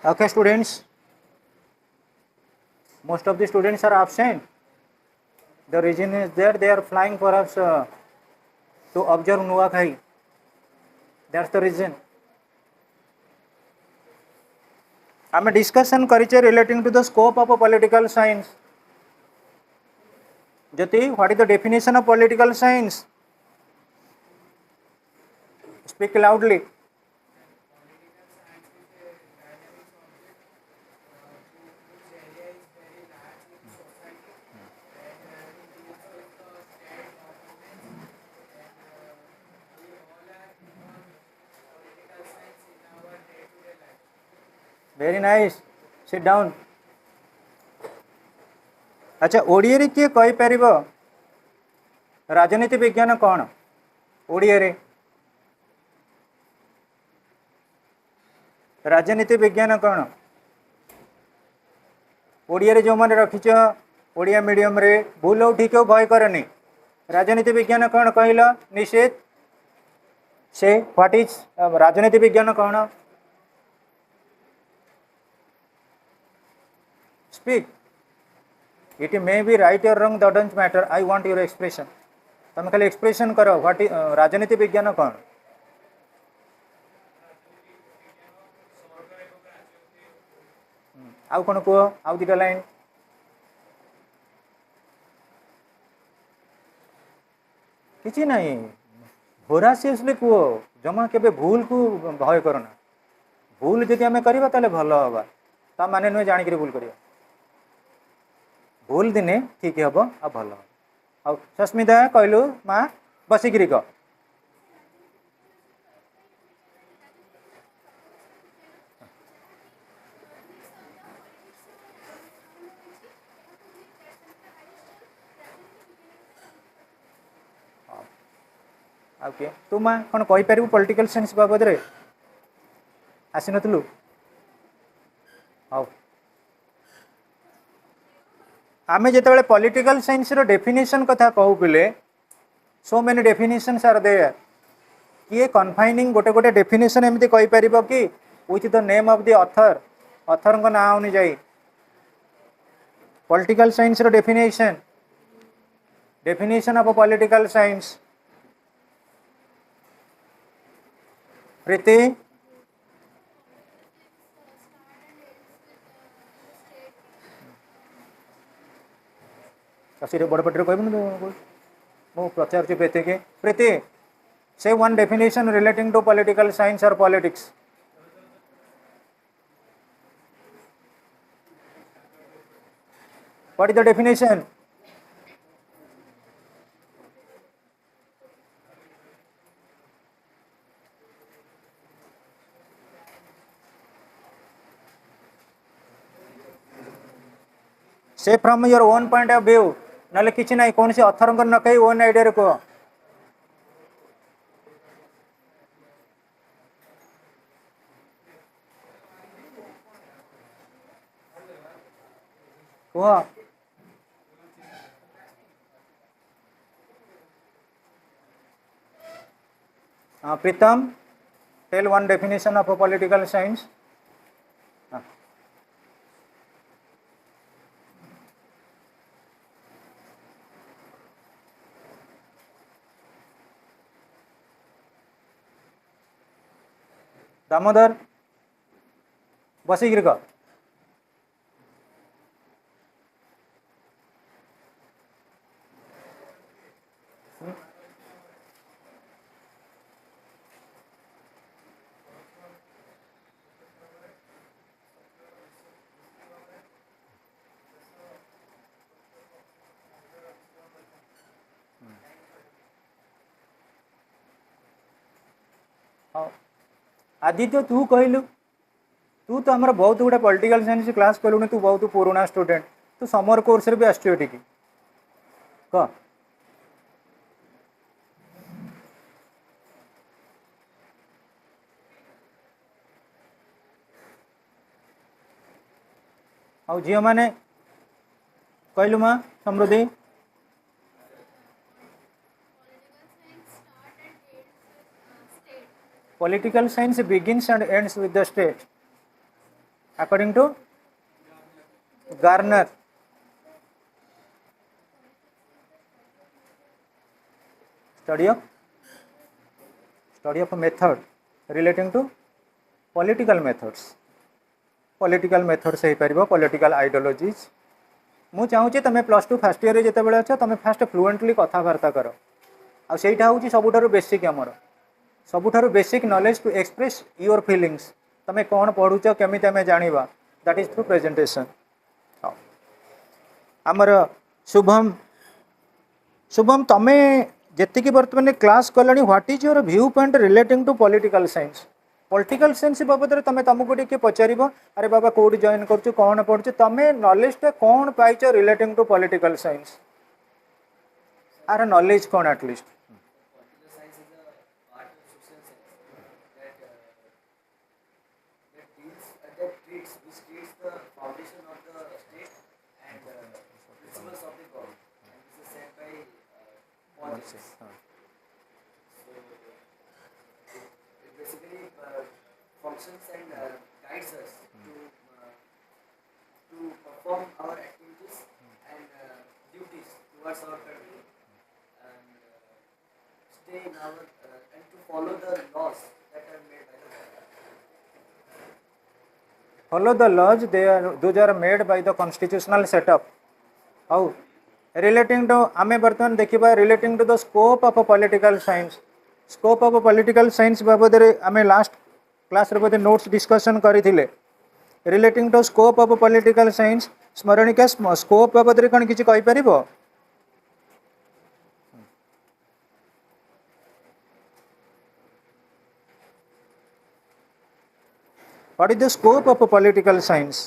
Okay, students. Most of the students are absent. The reason is there they are flying perhaps to observe Nuakhai. That's the reason. I'm a discussion kariche relating to the scope of a political science. Jyoti, what is the definition of political science? Speak loudly. Very nice. Sit down. अच्छा ओडिया रे किए कहि परिबो राजनीति विज्ञान कौन ओडिया रे राजनीति विज्ञान कौन ओडिया रे जो माने रखिछ ओडिया मीडियम रे भूल हो ठीक हो भय करनी राजनीति विज्ञान कौन कहला निषेध से व्हाट इज राजनीति विज्ञान कौन speak it may be right और wrong doesn't matter I want your expression तुम खाली एक्सप्रेशन करो व्हाट इज राजनीति विज्ञान कौन आउ कौन कह आउ दुटा लाइन किसी नहीं होरासीयसली कह जमा के भूल को भय करना भूल जदि आम करवा ताले भल हवा ता माने नुहे जानिक भूल करिया भूल दिने ठीक हम आ भल आ सस्मिता कहलु माँ बसिकी कह ओके तू माँ कौन कहीपर पॉलिटिकल साइंस बाबद रे आसी नथलु हाँ आमे जिते पॉलिटिकल साइंस रो डेफिनेशन कथा कहू पिले so many definitions are there किए कन्फाइनिंग गोटे गोटे डेफिनेशन एमती कहि परिबो कि with the name of the author author को नाम अनुଯାयी पॉलिटिकल साइंस रो definition definition of political science Preeti बड़ पटे कह मु पचार प्रीति के प्रीति से one definition relating to political science और politics what is the definition से from your own point of view ना कि ना कौन से अथर न कही ओन आइडिया कह कह Pritam tell one definition of political science Damodar बसिक कह आदित्य तू कहलु तू तो आमर बहुत गुड़ा पॉलिटिकल साइंस क्लास कलुनी तू बहुत पुराना स्टूडेंट तू समर कोर्स रे भी आसटी कह आउ झील मैंने कहलु माँ समृद्धि Political science begins and ends with the state. according to Garner. Study of a method relating to political methods. Political methods हो पार political ideologies. मु चाहूँगी तुम +2 फर्स्ट ईयर जिते बड़े अच्छे तुम फास्ट फ्लुएंटली कथबार्ता कर आईटा हूँ सबुठार बेसिक आमर सबुठार basic knowledge to express your feelings तुम कौन पढ़ुच केमी आम जाना दैट इज थ्रू प्रेजेंटेशन. आमर शुभम शुभम तुम्हें जी बर्तमान क्लास कला what is your view point relating to political science. Political science बाबद तुम तुमको टे पचार अरे बाबा कौट जॉइन कर कौन पढ़ु तुम नॉलेज कौन पाइच रिलेटिंग टू पॉलिटिकल साइंस आर नॉलेज कौन at least. Functions and guides us to perform our activities and duties towards our country and stay in our and to follow the laws that are made by the government. Follow the laws those are made by the constitutional setup. How relating to आमे बर्तमान देखिबा relating to the scope of a political science. Scope of a political science बाबद रे आमे last class रे बोधे notes discussion करिथिले relating to scope of political science स्मरणिका scope बाबद रे कोन किछि कहि परिबो. What is the scope of a political science?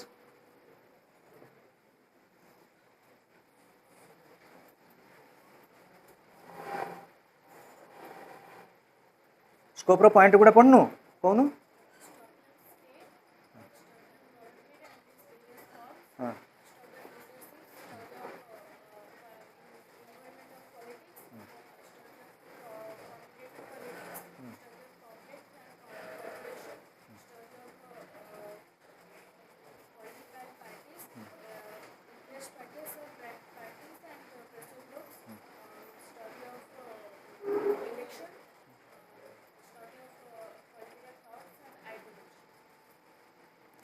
Scope रो पॉइंट गुडा पढनु कोनु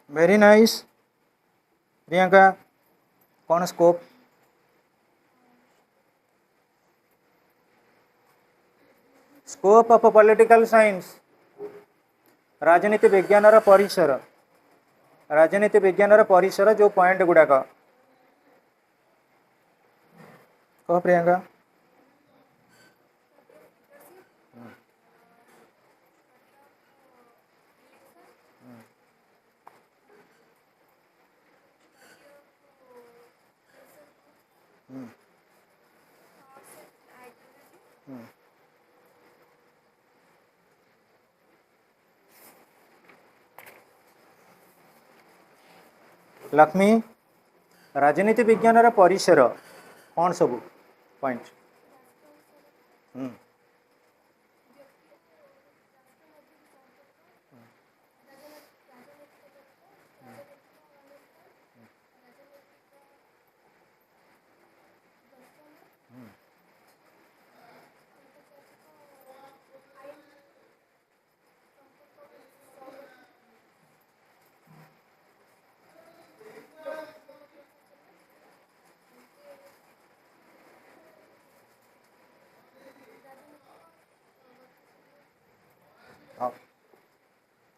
वेरी नाइस. प्रियंका कौन scope scope of political science राजनीति विज्ञान परिसर राजनीति विज्ञान परिसर जो पॉइंट गुड़ाक कह प्रियंका. लक्ष्मी राजनीति विज्ञान परिसर कौन सब पॉइंट.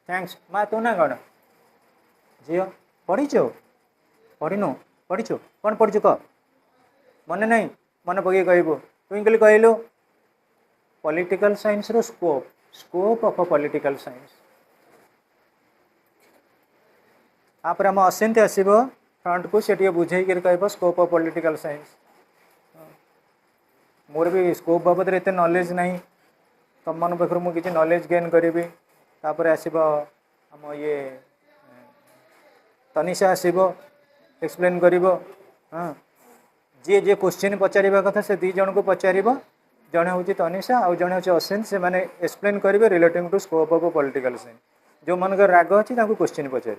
थैंक्स माँ तू ना कौन झील पढ़ीच पढ़ीनु पढ़ीचु कौन पढ़ीचु कह मन नहीं मन पकई कहबू ट्विंकल कहलु पॉलिटिकल साइंस रो scope scope of political science आप आम असिंत आसब फ्रंट को सी बुझे कह स्कोप ऑफ पॉलिटिकल साइंस. मोर भी स्कोप बाबद एत नॉलेज नहीं तुम मन पाखर मुझे किसी नॉलेज गेन करी तापर आसब आम ये तनिषा आसब एक्सप्लेन कर हाँ जी जे क्वेश्चन पचार कथा से दी जन को पचार जड़े हूँ तनिषा आउ जड़े हूँ असिन से मैंने एक्सप्लेन करेंगे relating to scope of political science जो मन राग अच्छी क्वेश्चन पचार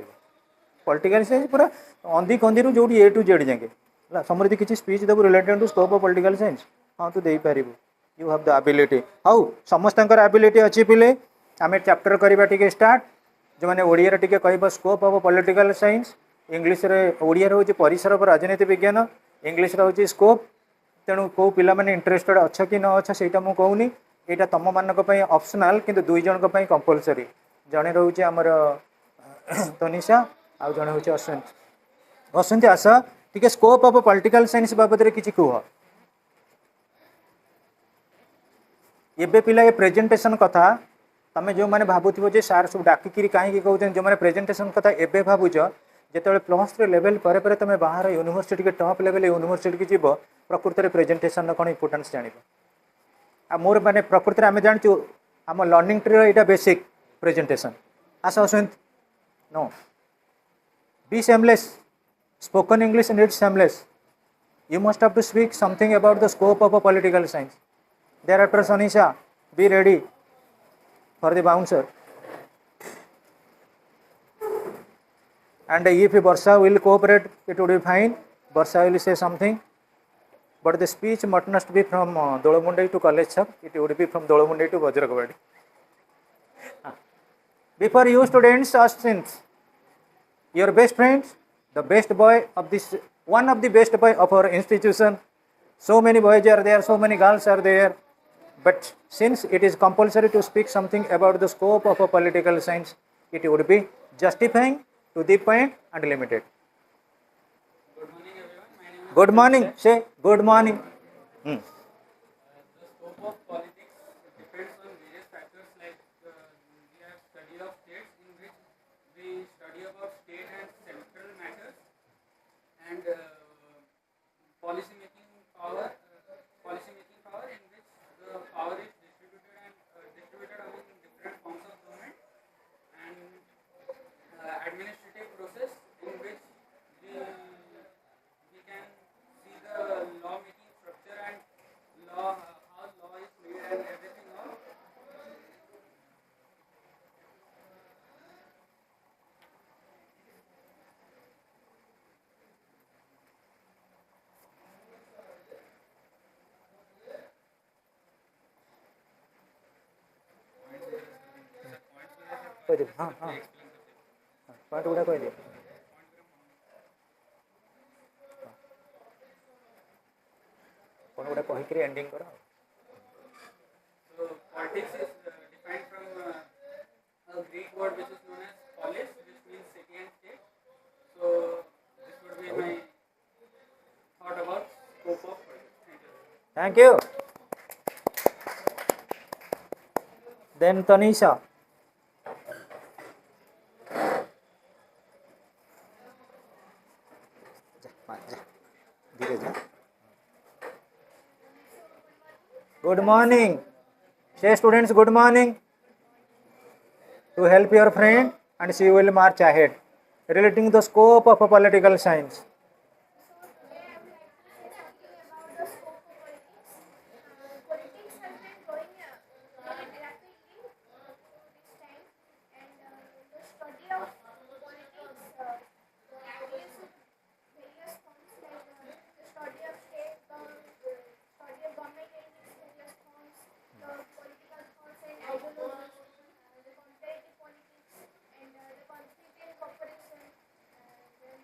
पॉलिटिकल साइंस पूरा अंधी कंधी जो ए टू जेड जाके है समृद्धि किसी स्पीच देव related to scope of political science हाँ तू दे पारू you have the ability how समस्त एबिलिटी अच्छी पिले आम चैप्टर करवा टे स्टार्ट जो मैंने ओडिया टे कह scope of political science English Odia हूँ परिसर राजनीति विज्ञान इंग्लीश हूँ स्कोप तेणु कौ पिला माने इंटरेस्टेड अच्छा कि न अच्छा सेटा मु कहूनी यहाँ तुम मानक ऑप्शनल किंतु दुई जन कंपलसरी जड़े रोचे आमर तनिषा आउ जड़े हूँ अश्वंत अश्वंत आस टी स्कोप ऑफ पॉलिटिकल साइंस बाबद किसी कह एबे पिला ये प्रेजेंटेशन कथा तुम जो मैंने भावुव जे सार सब डाकिकी कहीं कहते जो मैंने प्रेजेंटेशन कथा एबे भावुच जो +3 लेवल पर तुम बाहर यूनिवर्सिटी के टॉप लेवल यूनिवर्सिटी की जीव प्रकृत में प्रेजेंटेशन कौन इंपोर्टेंस जान आ मोर माने प्रकृति आम जानचु आम लर्निंग ट्री यहाँ बेसिक प्रेजेंटेशन आस Ashwant no be seamless spoken English needs seamless you must have to speak something about the scope of a political science. Thereafter, Sanisha, be ready for the bouncer. And if Barsha will cooperate, it would be fine. Barsha will say something. But the speech must be from Dolomundai to College Chak. It would be from Dolomundai to Vajrakavadi. Before you students, since your best friends, the best boy of this, one of the best boy of our institution. So many boys are there, so many girls are there. But since it is compulsory to speak something about the scope of a political science, it would be justifying, to the point, and limited. Good morning, everyone. My name is Good morning. Say good morning. the scope of politics depends on various factors like we have study of states in which we study about state and central matters and policy making power in which the power is distributed among different forms of government and administrative process in which we can see the law making structure and law how law is made and everything all. हाँ हाँ point गुड़ा कह दिए point गुड़ा कहीकि ending करो So politics is defined from a Greek word which is known as polis, which means city and state. So this would be my thought about scope of politics. Thank you. Thank you then Tanisha धीरे जा good morning say students good morning to help your friend and she will march ahead relating the scope of a political science. Politics has been growing rapidly this time, and the study of politics introduces various forms like the study of state, study of government in its various forms, the political thoughts and ideologies, the comparative politics, and the constituent cooperation, then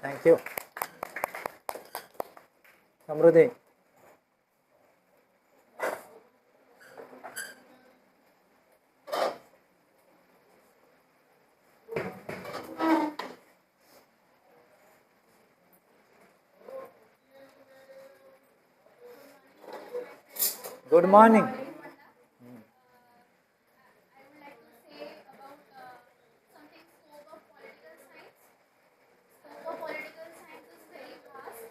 thank you Samriddhi. Good morning. I would like to say about something scope of political science. Scope of political science is very vast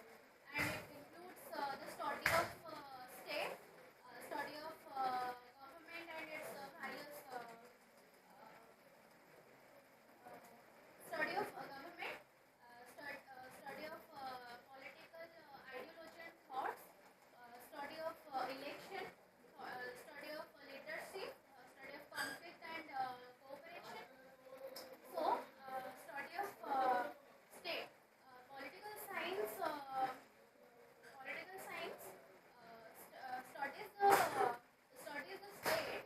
and it includes the study of state, study of government and its various study of government, study of political ideology and thoughts, study of election, study of leadership, study of conflict and cooperation. So, study of state, political science. Political science studies the state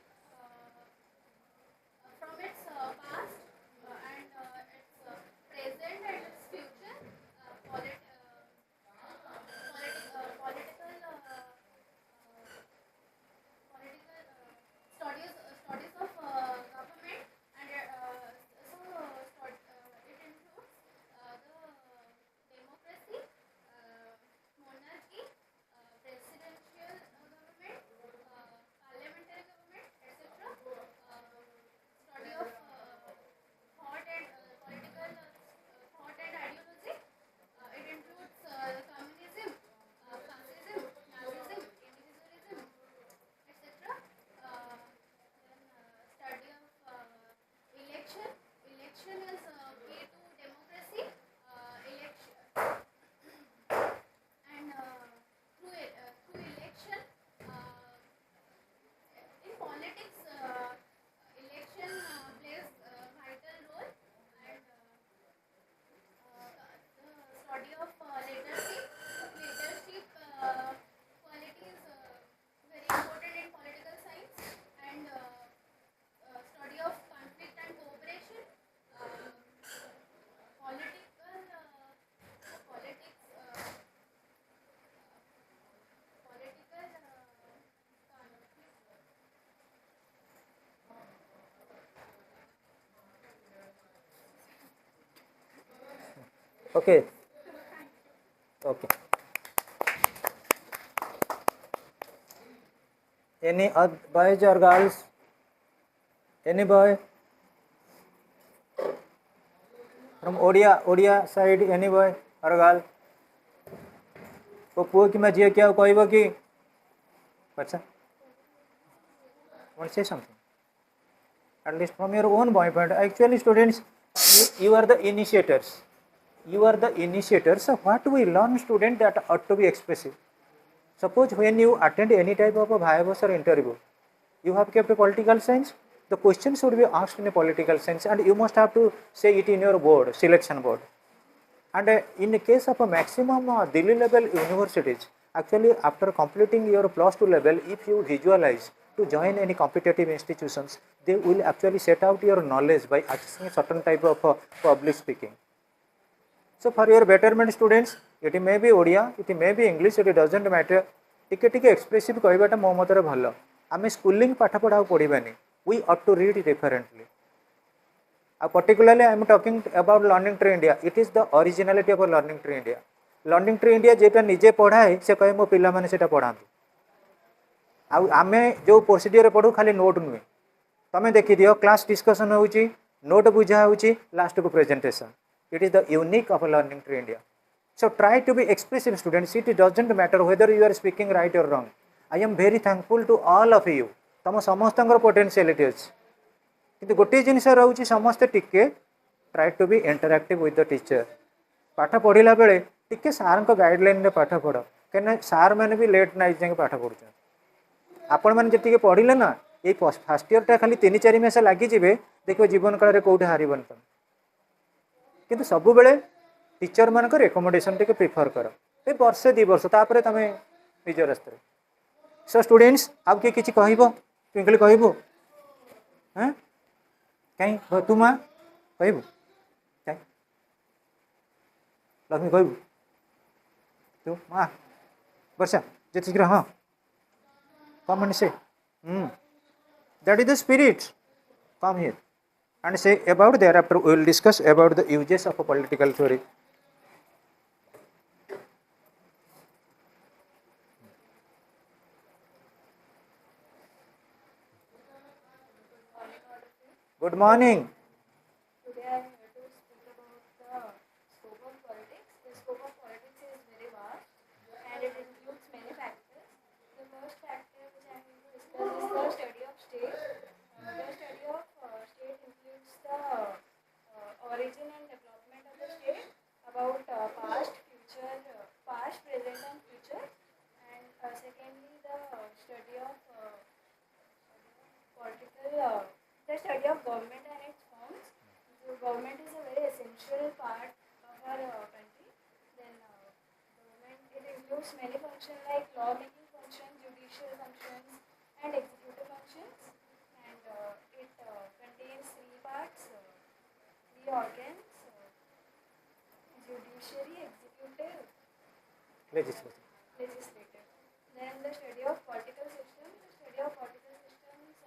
from its past and its present and its future. Political studies of government and it includes the democracy, monarchy, presidential government, parliamentary government, etc. Study of thought and political thought and ideology. It includes communism, fascism, Nazism, individualism, etc. Then study of election. Election is key to democracy. Election and through election in politics, election plays a vital role and the study of leadership quality is very important in political science and study of conflict and cooperation, political politics political Okay. Okay. Any other boys or girls? Any boy? From Odia side, any boy or girl? को पुओ कि झील क्या कह कि अच्छा want to say something at least from your own viewpoint. Actually students, you are the initiators. So what we learn student that ought to be expressive. Suppose when you attend any type of a vivace or interview, you have kept a political science, the question should be asked in a political science and you must have to say it in your board, selection board. And in the case of a maximum Delhi level universities, actually after completing your plus 2 level, if you visualize to join any competitive institutions, they will actually set out your knowledge by accessing a certain type of public speaking. So for your betterment students, it may be Odia, it may be English, it doesn't matter. टिके expressive कहवाटा मो मत भल आम schooling पाठ पढ़ा पढ़ानी we ought to read differently. Particularly I am talking about Learning Tree India. It is the originality of Learning Tree India. Learning Tree India जेटा निजे पढ़ाए से कहे मो पिला माने सेटा पढ़ातु आमे जो प्रोसीडियर पढ़ू खाली नोट नुहे तमें देखी दियो क्लास डिस्कशन होउची नोट बुझा होउची लास्ट को presentation. It is the unique of Learning Tree India. So try to be expressive students. It doesn't matter whether you are speaking right or wrong. I am very thankful to all of you. तम समस्तंकर potentiality अच्छी किंतु गोटे जिनस रोचे समस्ते टिके try to be interactive with the teacher. पाठ पढ़ला बेले टिके सार को गाइडलाइन रे पाठ पढ़ कहीं सार मैंने भी लेट नाइट जाए पाठ पढ़ुं आपण मैंने जी पढ़ले ना ये फास्ट इयर टा खाली 3-4 मास लगिजे देखो जीवन काल में कौटे हारबन तुम किंतु सब बेले टीचर मान रेकमेंडेशन टे प्रिफर कर ए वर्षे 2 वर्ष तापर तुम निज रास्ते. सो स्टूडेंट्स आप किए किसी कह ट्विंकल कहबू हाँ कहीं तू माँ कहबू लक्ष्मी कहबू तू हाँ वर्षा जे शीघ्र हाँ कम एंड से that is the spirit come here and say about thereafter we will discuss about the uses of a political theory. Good morning. Today I am here to speak about the scope of politics. The scope of politics is very vast and it includes many factors. The first factor which I am going to discuss is the study of state. The study of state includes the origin and development of the state, about past, future, past, present, and future. And secondly, the study of the study of government and its forms. So government is a very essential part of our country. Then government, it includes many functions like law-making functions, judicial functions, and executive functions. And it contains three parts, three organs: judiciary, executive, Legislature. legislative. Then the study of political systems. The study of political systems.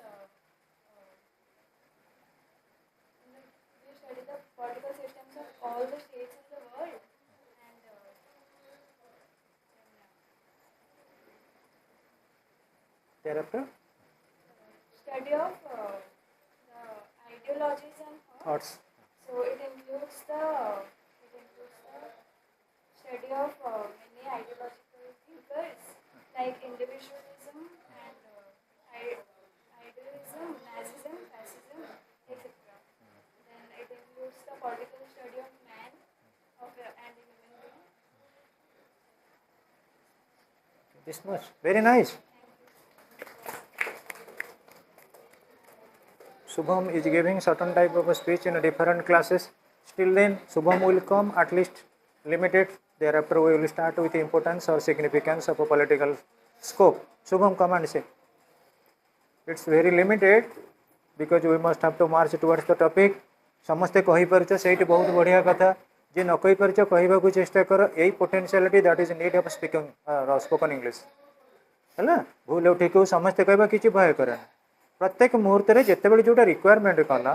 We study the political systems of all the states in the world, and Thereafter study of the ideologies and thoughts. thoughts. So it includes the study of many ideological thinkers like individualism and idealism, Nazism, fascism, etc. Then it includes the political study of man and a human being. This much. Very nice. Shubham is giving certain type of a speech in different classes. Still then, Shubham will come at least limited. Thereafter, we will start with the importance or significance of a political scope. Shubham, come and say. It's very limited because we must have to march towards the topic. समस्ते कही पारुछ सेठी बहुत बढ़िया कथा जे न कही पारुछ कहबाकू चेष्टा कर यही potentiality that is need of speaking spoken English है भूल ठीक हो समस्ते कहबा किसी भय करे प्रत्येक मुहूर्त में जितेबाला जोटा रिक्वायरमेंट कला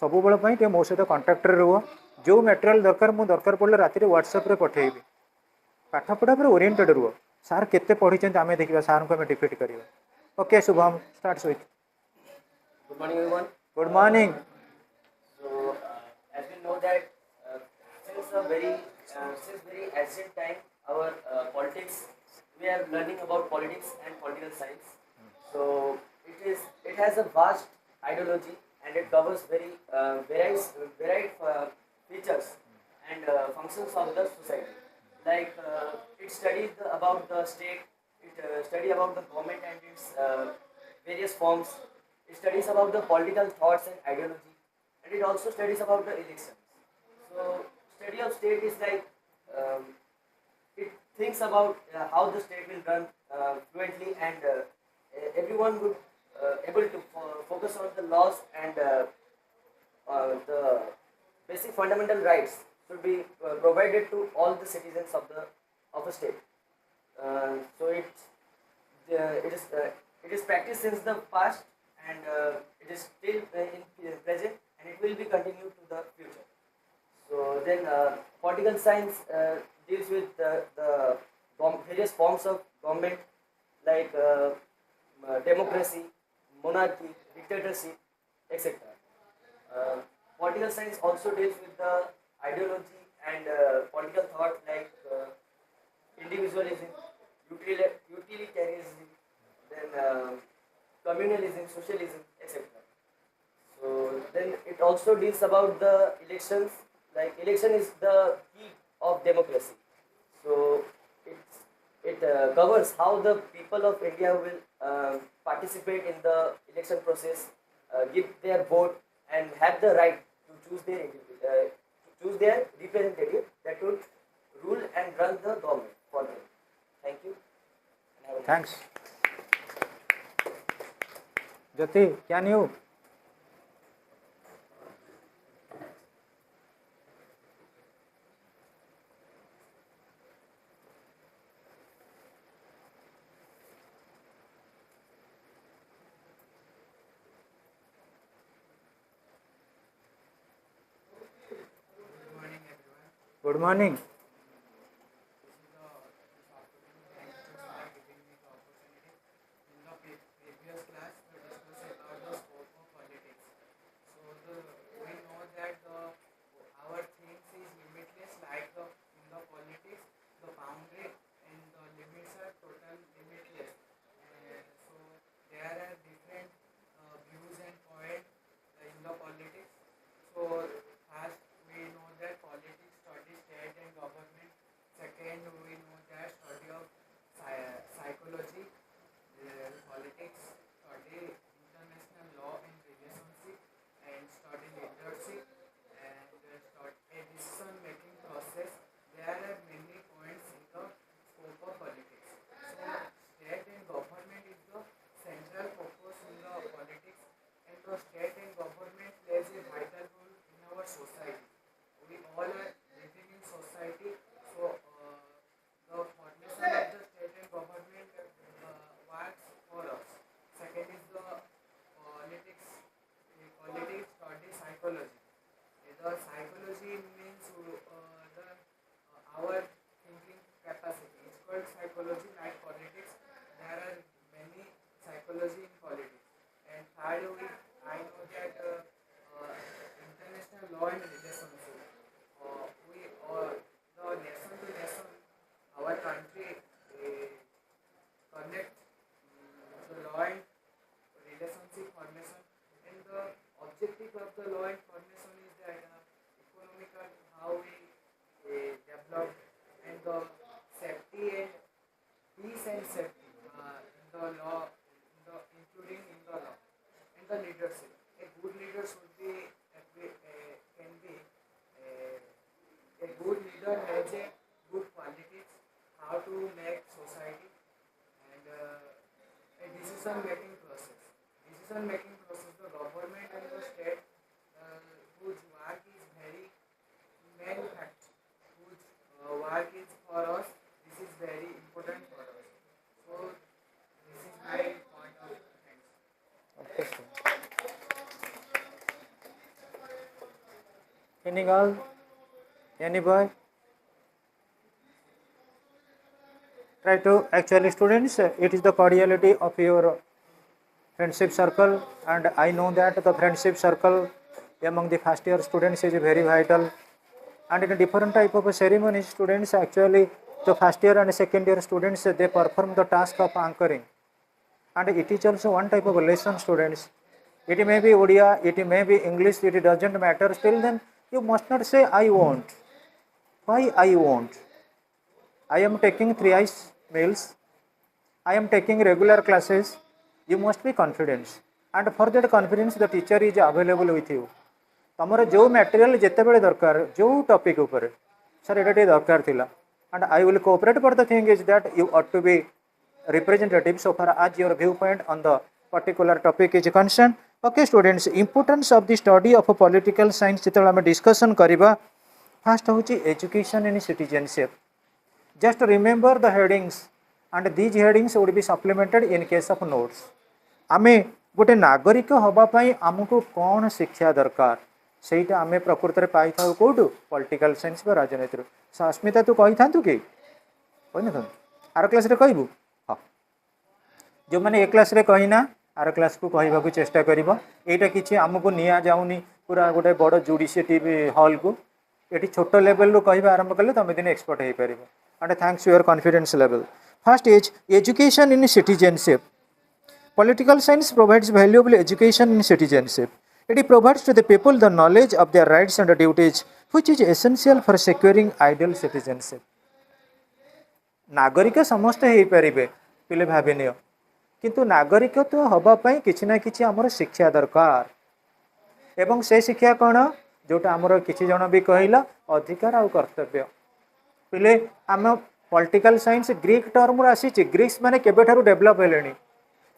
सब बेल मो सहित कंटाक्ट रुह जो मटेरियल दरकार मुझे दरकार पड़े राति व्हाट्सएप रे पठेबी पाठपढ़ा पर ओरिएंटेड रुह सार केते पढ़ी आम देखा सार को डिफिट करवा okay Shubham starts with Good morning, everyone. Good morning So, as we know that since very ancient time, our politics, we are learning about politics and political science. So, it has a vast ideology and it covers very varied features and functions of the society. Like it studies about the state, it studies about the government and its various forms. It studies about the political thoughts and ideology, and it also studies about the elections. So, study of state is like it thinks about how the state will run fluently, and everyone would able to focus on the laws and the basic fundamental rights should be provided to all the citizens of a state. So it is practiced since the past, and it is still in present, and it will be continued to the future. So then political science deals with the various forms of government like democracy, monarchy, dictatorship, etc. Political science also deals with the ideology and political thought like individualism, utilitarianism, then communalism, socialism, etc. So then it also deals about the elections. Like election is the key of democracy. So it covers how the people of India will participate in the election process, give their vote, and have the right to choose their representative that would rule and run the government for them. Thank you. And have a Thanks. Jyoti, can you? Good morning. In the previous class, we discussed about the scope of politics. So we know that our things is limitless, like in the politics, the boundary and the limits are total limitless. So there are different views and points in the politics. So first, we know that politics study state and government. Second, we know that study of psychology. Politics study international law and relationship and study leadership and study a decision making process. There are many points in the scope of politics. So state and government is the central focus in the politics, and the state and government plays a vital role in our society. We all are living in society, so the formation of the state and government works for us. Second is the politics. The politics study psychology. The psychology means our thinking capacity. It's called psychology, like politics. There are many psychology in politics. And third, I know that international law and relationship. The nation to nation, our country connect the law and relationship formation, and the objective of the law and formation is that economical, how we develop, and the safety and peace and safety in the law, including in the law, and the leadership. A good leader should be can be a good leader has a good qualities, how to make society, and a decision making process. Decision making process, the government and the state whose work is very main fact, whose work is for us, this is very important for us. So this is my point of thanks. Okay, sir. Any girl? Any boy? Try to actually students, it is the cordiality of your friendship circle, and I know that the friendship circle among the first year students is very vital, and in different type of ceremonies students actually the first year and second year students they perform the task of anchoring, and it is also one type of lesson students. It may be Odia, it may be English, it doesn't matter, still then you must not say I won't. Why I won't? I am taking 3 ice meals, I am taking regular classes, you must be confident, and for that confidence the teacher is available with you. तमर जो material जितेबले दरकार जो topic ऊपर sir एटा टे दरकार थिला, and I will cooperate, but the thing is that you ought to be representative so far as your viewpoint on the particular topic is concerned. Okay students, importance of the study of political science जितेबले आम discussion करिबा, first होची education in citizenship. Just remember the headings, and these headings would be supplemented in case of notes. आमे गोटे नागरिक हवा पाई आमको कौन शिक्षा दरकार सेटा आमे प्रकृत रे पाई थाउ कोडू पॉलिटिकल साइंस बा राजनीति. अस्मिता तू कहि थांतु कि कहि न आर क्लास रे कहबू. हां, जो माने ए क्लास रे कहिना आर क्लास को कहबा को चेष्टा करिवो. एटा किछि आमको निया जाउनी पूरा गोटे बड़ जुडिशिएटिव हॉल को. एटी छोट लेवल रो कहबा आरंभ करले तमे दिन एक्सपर्ट हे परिबो, and thanks to your confidence level. First is education in citizenship. Political science provides valuable education in citizenship. It provides to the people the knowledge of their rights and duties, which is essential for securing ideal citizenship. नागरिक समस्त हे परिबे पिले भाबिनियो, किंतु नागरिक तो हबा पई किछि ना किछि हमर शिक्षा दरकार. एवं से शिक्षा कोन जोटा हमर किछि जण भी कहिला अधिकार आ कर्तव्य. पिले आम पॉलिटिकल साइंस ग्रीक टर्म आसी, ग्रीक्स माने केबे ठारू डेवलप हेलेनी,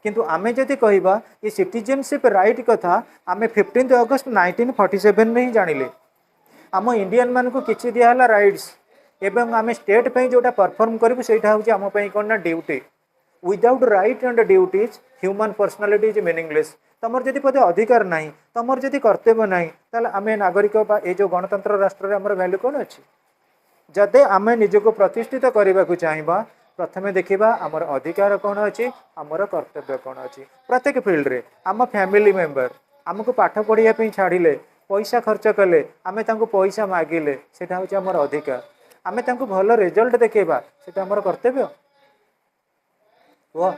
किंतु आमे जदि कहिबा ये सिटीजनशिप राइट कथा आमे 15 अगस्त 1947 में ही जानिले. आम इंडियन मान को किछि दिया हला राइट्स, एवं आमे स्टेट पे जोटा परफॉर्म करिबु सेटा होची आम पई कोन ना duty. Without right and duties human personality is meaningless. तमर जदि पदे अधिकार नाही, तमर जदि कर्तव्य नाही, ताले आमे नागरिक बा ए जो गणतंत्र राष्ट्र रे हमर वैल्यू कोन अछि. जदि आम निजक प्रतिष्ठित करने को चाहिए प्रथमे देखा आमर अधिकार कौन अच्छी आमर कर्तव्य कौन अच्छी प्रत्येक फील्ड रे आम फैमिली मेंबर आमको पाठ पढ़ाई छाड़िले पैसा खर्च कले आम पैसा मागिले से आमर अधिकार आम भल रिजल्ट देखा से आमर कर्तव्य कह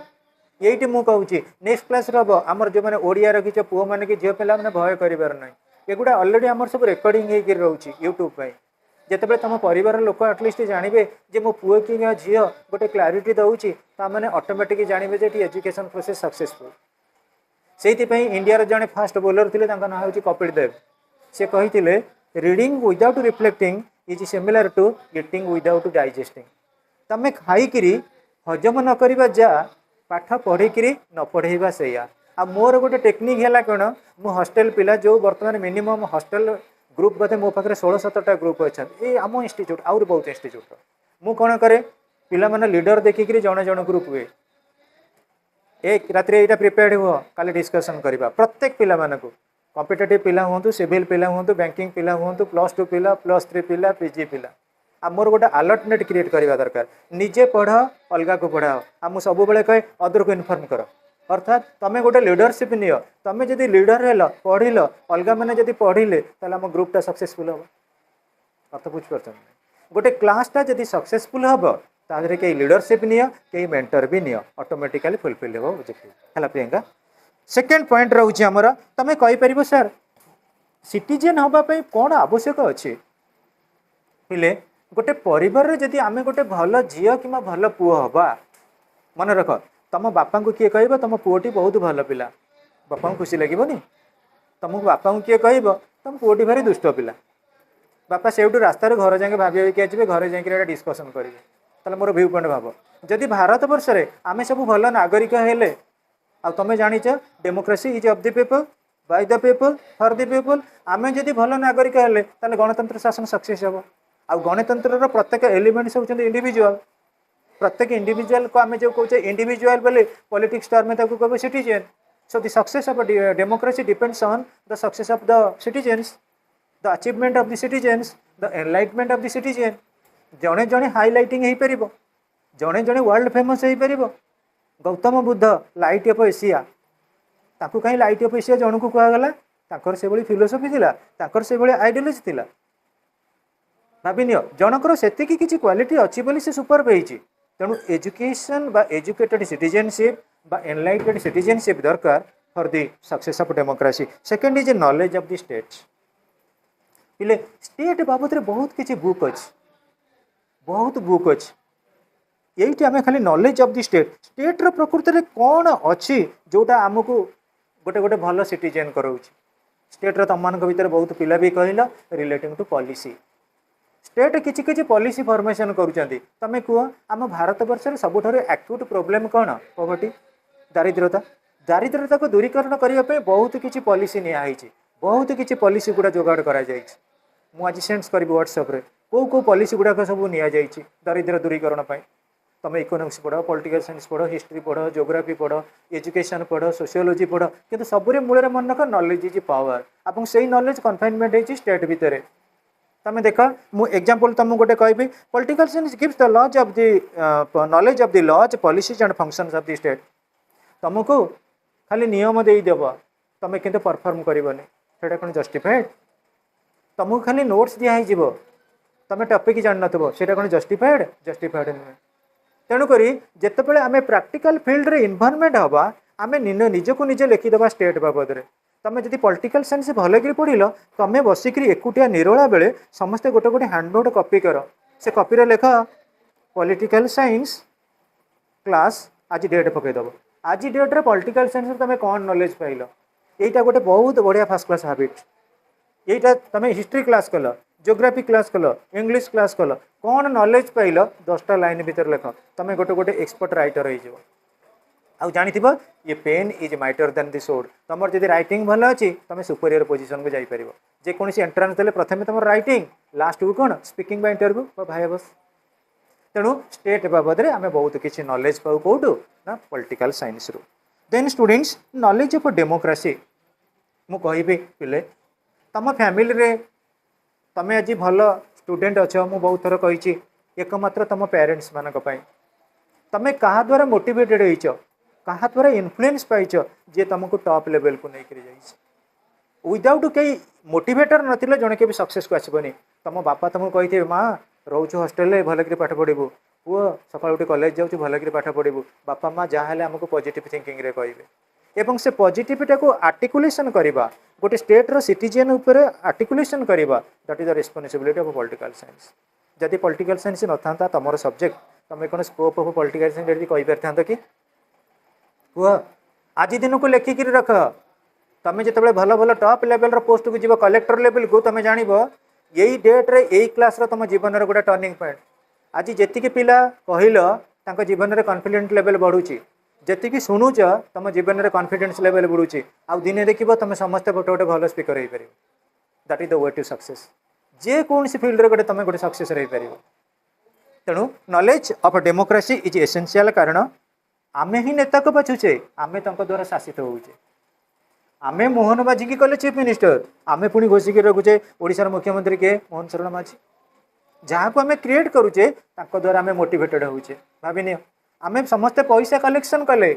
यही मुझे कहूँ नेक्स्ट क्लास रब आमर जो मैंने ओडिया रखीच पुओ मैंने कि झील पिला मैंने भय कर एगुड़ा अलरेडी आम सब रेकर्डिंग होकर रोचे यूट्यूब पर जिते तुम परिवार लोक आटलिस्ट जानवे जे मो पुओ कि झी गोटे क्लारीटी दूसरी मैंने ऑटोमेटिक जानवे जे एजुकेशन प्रोसेस सक्सेसफुल से इंडिया जड़े फास्ट बोलर थे ना हूँ कपिल देव से कही reading without reflecting is similar to eating without digesting तमें खाई हजम न करवा जा पाठ पढ़ी न पढ़ेबा से आ मोर गोटे टेक्निक है कौन मु हॉस्टल पिला जो बर्तमान मिनिमम हॉस्टल ग्रुप बोधे मो पाखे 16-17टा ग्रुप अच्छा ये आम इंस्टीट्यूट आउर बहुत इंस्टीट्यूट मु कौन करे पिला माने लीडर देखिक जड़े जन ग्रुप हुए एक रात यहाँ प्रिपेयर्ड हुआ काली डिस्कसन करवा प्रत्येक पिला मानक कॉम्पिटिटिव पिला हूँ सिविल पिला हूँ बैंकिंग पिला हूँ +2 पिला +3 पिला पीजी पिला आ मोर गोटे अलर्टनेट क्रिएट करवा दरकार निजे पढ़ अलग को पढ़ाओ आ मुझे सब कहे अदर को इनफर्म कर अर्थात तुम्हें गोटे लीडरशिप नियो तुम्हें जब लीडर हेल पढ़िल अलग मैंने जब पढ़िले आम ग्रुपटा सक्सेसफुल हम कथ बुझीपार गोटे क्लासटा जब सक्सेसफुल हम तादे कई लीडरशिप नियो कई मेंटर भी नियो ऑटोमेटिकली फुलफिल हो है प्रियंका सेकेंड पॉइंट रोचे आमर तुम कहीपर सर सिटीजेन हाँपाई कौन आवश्यक अच्छे पिले गोटे परिवार जदि आम गोटे भल झील कि भल पुओ हवा मन रख तुम बापा को किए कह तुम पुओटी बहुत भल पिला बापा को खुशी लगनी तुमको बापा को किए कह तुम पुओटी भारी दुष्ट पिला बापा से रास्तार घर जाए भाभी कि आजे घर जाए डिस्कसन करेंगे ताले मोर व्यू पॉइंट भाव जदि भारत वर्ष में आम सब भल नागरिक हेले आ तुम जाच democracy is of the people by the people for the people आम जदि भल नागरिक हेले ताले गणतंत्र शासन सक्सेस हम आ गणतंत्र प्रत्येक एलिमेंट्स होती इंडिविजुअल प्रत्येक इंडिविजुअल को आम जो कहे इंडिविजुअल बोले पॉलिटिक्स टर्म में कह citizen so the success of democracy depends on the success of the citizens the achievement of the citizens the enlightenment of the citizen जड़े जड़े हाइलाइटिंग हो पार जड़े जड़े वर्ल्ड फेमस हो पार Gautam Buddha light of Asia ताकू कहीं लाइट ऑफ एशिया जन को कहगला से फिलोसफी थिला से आइडियोलॉजी थिला भाविन जनकर से किसी क्वालिटी अच्छी बोली से सुपर पाई तेणु एजुकेशन बा एजुकेटेड सिटीजनशिप बा एनलाइटेड सिटीजनशिप दरकार for the success of democracy second is knowledge of the states पिले स्टेट बाबद बहुत किसी बुक अच्छी बहुत बुक अच्छी यही आम खाली नॉलेज ऑफ द स्टेट्र प्रकृति में कौन अच्छी जोटा आमको गोटे गोटे भल सिटीजेन कराऊँ स्टेट्र तुम भर बहुत पिला भी कहल रिलेटिंग टू पॉलिसी स्टेट किसी किसी पॉलिसी फॉर्मेशन करुँच तुम कह आम भारत वर्ष में सबुठ एक्यूट प्रोब्लेम कौन पॉवर्टी दारिद्रता दारिद्रता को दूरीकरण करने बहुत किसी पॉलिसी नियाई बहुत किसी पॉलिसी गुड़ा जोगाड़ करा मुझे सेंस करी व्हाट्सएप रे कौ पॉलिसी गुड़ाक सब नि दारिद्र दूरीकरण तुम इकोनॉमिक्स पढ़ पॉलिटिकल साइंस पढ़ हिस्ट्री पढ़ ज्योग्राफी पढ़ एजुकेशन पढ़ सोशियोलॉजी पढ़ किंतु सबुरे मूल मन रख नॉलेज इज पावर और से नॉलेज कन्फाइनमेंट होती स्टेट भितर तुम देख मु एग्जांपल तुमको गोटे कहबी political science gives the laws of the knowledge of the laws policies and functions of the state तुमको खाली नियम देदेव तुम किंतु परफॉर्म करबनी सेटा कौन जस्टिफाइड तुमको खाली नोट्स दिखाई तुम टॉपिक जान नथबो सेटा कौन जस्टिफाइड जस्टिफाइड नुहे तेणुक जितेबाला आम प्रैक्टिकल फील्ड रे इन्वॉल्वमेंट हवा आम निजको निजे लिखिदेवा स्टेट बाबद में तुम जब पॉलिटिकल साइंस भलकर पढ़ल तुम बसिक एकुटिया निरोला बेले समस्ते गोटे गोटे हैंडनोट कॉपी कर से कॉपी लेख पॉलिटिकल साइंस क्लास आज डेट पकईदेव आज डेट्रे पॉलिटिकल साइंस तुम कौन नॉलेज पाइल यहीटा गोटे बहुत बढ़िया फर्स्ट क्लास हैबिट यहीटा तुम हिस्ट्री क्लास कल ज्योग्राफी क्लास कल इंग्लिश क्लास कल कौन नॉलेज पाइल 10टा लाइन भीतर लेख तुम गोटे गोटे एक्सपर्ट राइटर हो आउ जानी ये pen is mightier than the sword तुम जब राइटिंग भल अच्छी तुम सुपरियर पोजिशन को जापर जेकोसी एंट्रांस देले प्रथम तुम राइटिंग लास्ट को कौन स्पीकिंग बाय इंटरव्यू भाइबस तेणु स्टेट बाबद में आम बहुत किसी नॉलेज पाऊ कौटू ना पॉलिटिकल साइंस रू then students knowledge of democracy मु कहबी पिले तुम फैमिली रे तुम आज भल स्टूडेंट अच्छ मु बहुत थर कही एकमात्र तुम पेरेंट्स मान तमें क्या द्वारा मोटिवेटेड होहा द्वारा इन्फ्लुएंस पाइच जी तुमको टॉप लेवल को लेकर विदाउट कई मोटिवेटर नथिले जड़े के सक्सेस को आसबनी तुम बापा तुमको कही माँ रोच हॉस्टेल भल कि पाठ पढ़ू पुओ सकाल उठी कॉलेज जाऊँ भल कि पाठ पढ़ू बापा माँ जहाँ आमको पॉजिटिव थिंकिंग रे कहे एवं से पॉजिटिविटी को आर्टिकुलेशन करवा गोटे स्टेट रो सिटीजन उपर आर्टिकुलेशन करवा that is the responsibility of political science जदि पॉलिटिकल साइंस न था तुम सब्जेक्ट तुम कौन स्कोप ऑफ पॉलिटिकल साइंस कही पारि कि पुओ आज दिन को लेखिक रख तुम जो भल भल टॉप लेवल पोस्ट को जीव कलेक्टर लेवल को तुम जान यही डेट्रे यही क्लास तुम जीवन गोटे टर्निंग पॉइंट आज जी पिला कहल जीवन में कॉन्फिडेंस लेवल बढ़ुची जी शुणुच तुम जीवन में कॉन्फिडेंस लेवल बढ़ुची आउ दिने देख तुम समस्त गोटे गोटे भल स्पीकर हो पार that is the way to success जे कौन फील्ड रे गोटे तुम गोटे सक्सेस रही पार तेणु knowledge of democracy is essential कारण आमे ही नेता को बाछुचे आमे द्वारा शासित होचे आमे मोहन बाजी की कले चीफ मिनिस्टर आमे पुणी घोषिक रखुचे ओडिशार मुख्यमंत्री के मोहन शरण माझी जहाँ को आमे क्रिएट करुचे द्वारा आमे मोटिवेटेड होचे भाविनी आमे समस्ते पैसा कलेक्शन कले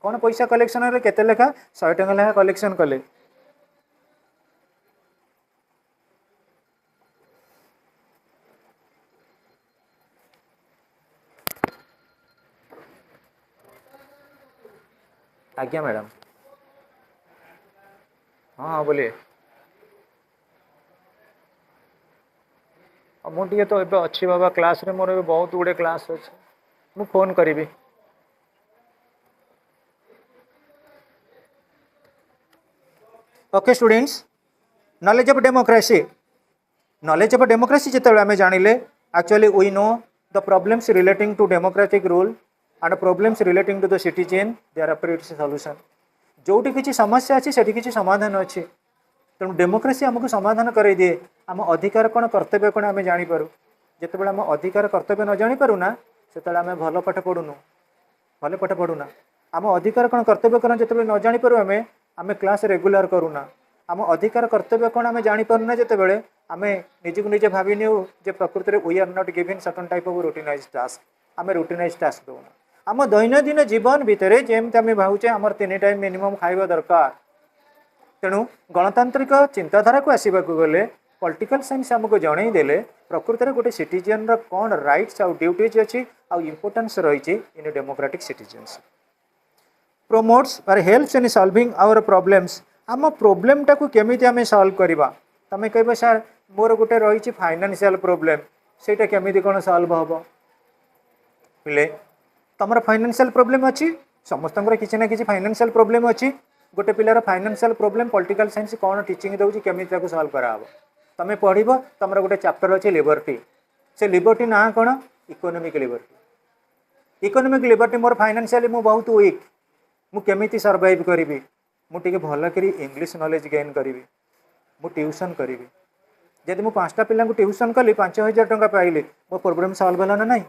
कौन पैसा कलेक्शन रे केते लेखा 100 टंका लेखा कलेक्शन कले आज्ञा मैडम हाँ हाँ बोलिए मुझे तो एबे अच्छी बाबा क्लास रे मोर एबे बहुत गुड़े क्लास अच्छे मु फोन करी okay students knowledge of democracy जिते आम जानिले actually we know the problems relating to democratic rule and problems relating to the citizen their appropriate solution जोटी किसी समस्या अच्छी से किसी समाधान अच्छी तेणु डेमोक्रेसी आमको समाधान कर दिए आम अधिकार कौन कर्तव्य कौन आम जापर जिते आम अधिकार कर्तव्य न जापरूना से आम भल पाठ पढ़ुना आम अधिकार कौन कर्तव्य कौन जो न जापर आम क्लास रेगुलर करूना आम अधिकार कर्तव्य कौन आम जापरूना जिते आम निजक निजे भावी जे Prakriti we are not giving certain type of routinise task आम रूटिनाइज टास्क दूना आम दैनंदिन जीवन भितर जमी आम भावचे आम 3 टाइम मिनिमम खाଇବା दरकार तेणु गणतांत्रिक चिंताधारा को आसवा गले पॉलिटिकल साइंस आमको जनईदेले प्रकृति गोटे सिटीजन कौन राइट्स आउ ड्यूटीज अच्छी आउ इम्पोर्टेंस रही इन डेमोक्रेटिक सिटीजनशिप प्रोमोट्स और helps in solving our problems आम प्रोब्लेम टाको केमिति आमे सॉल्व करवा तमें कह सर मोर गोटे रही फाइनेंशियल प्रोब्लेम सेटा केमिति कौन सॉल्व हम पिले तुम फाइनेंशियल प्रोब्लेम अच्छी समस्त किसी ना कि फाइनेंशियल प्रोब्लेम अच्छी गोटे पिलार फाइनेंशियल प्रोब्लेम पॉलिटिकल साइंस कौन टीचिंग दूसरी केमिति सॉल्व करा तुम पढ़ तुम गोटे चैप्टर अच्छे लिबर्टी से लिबर्टी ना कौन इकोनॉमिक लिबर्टी मोर फाइनेंशियली मु बहुत वीक मुझे सर्वाइव करी मुझे भल कर इंग्लीश नॉलेज गेन करी मु ट्यूशन करी जदि मुझे 5टा पिला ट्यूशन कली 5000 टंका पाइली मो प्रोब्लेम सॉल्व है ना नहीं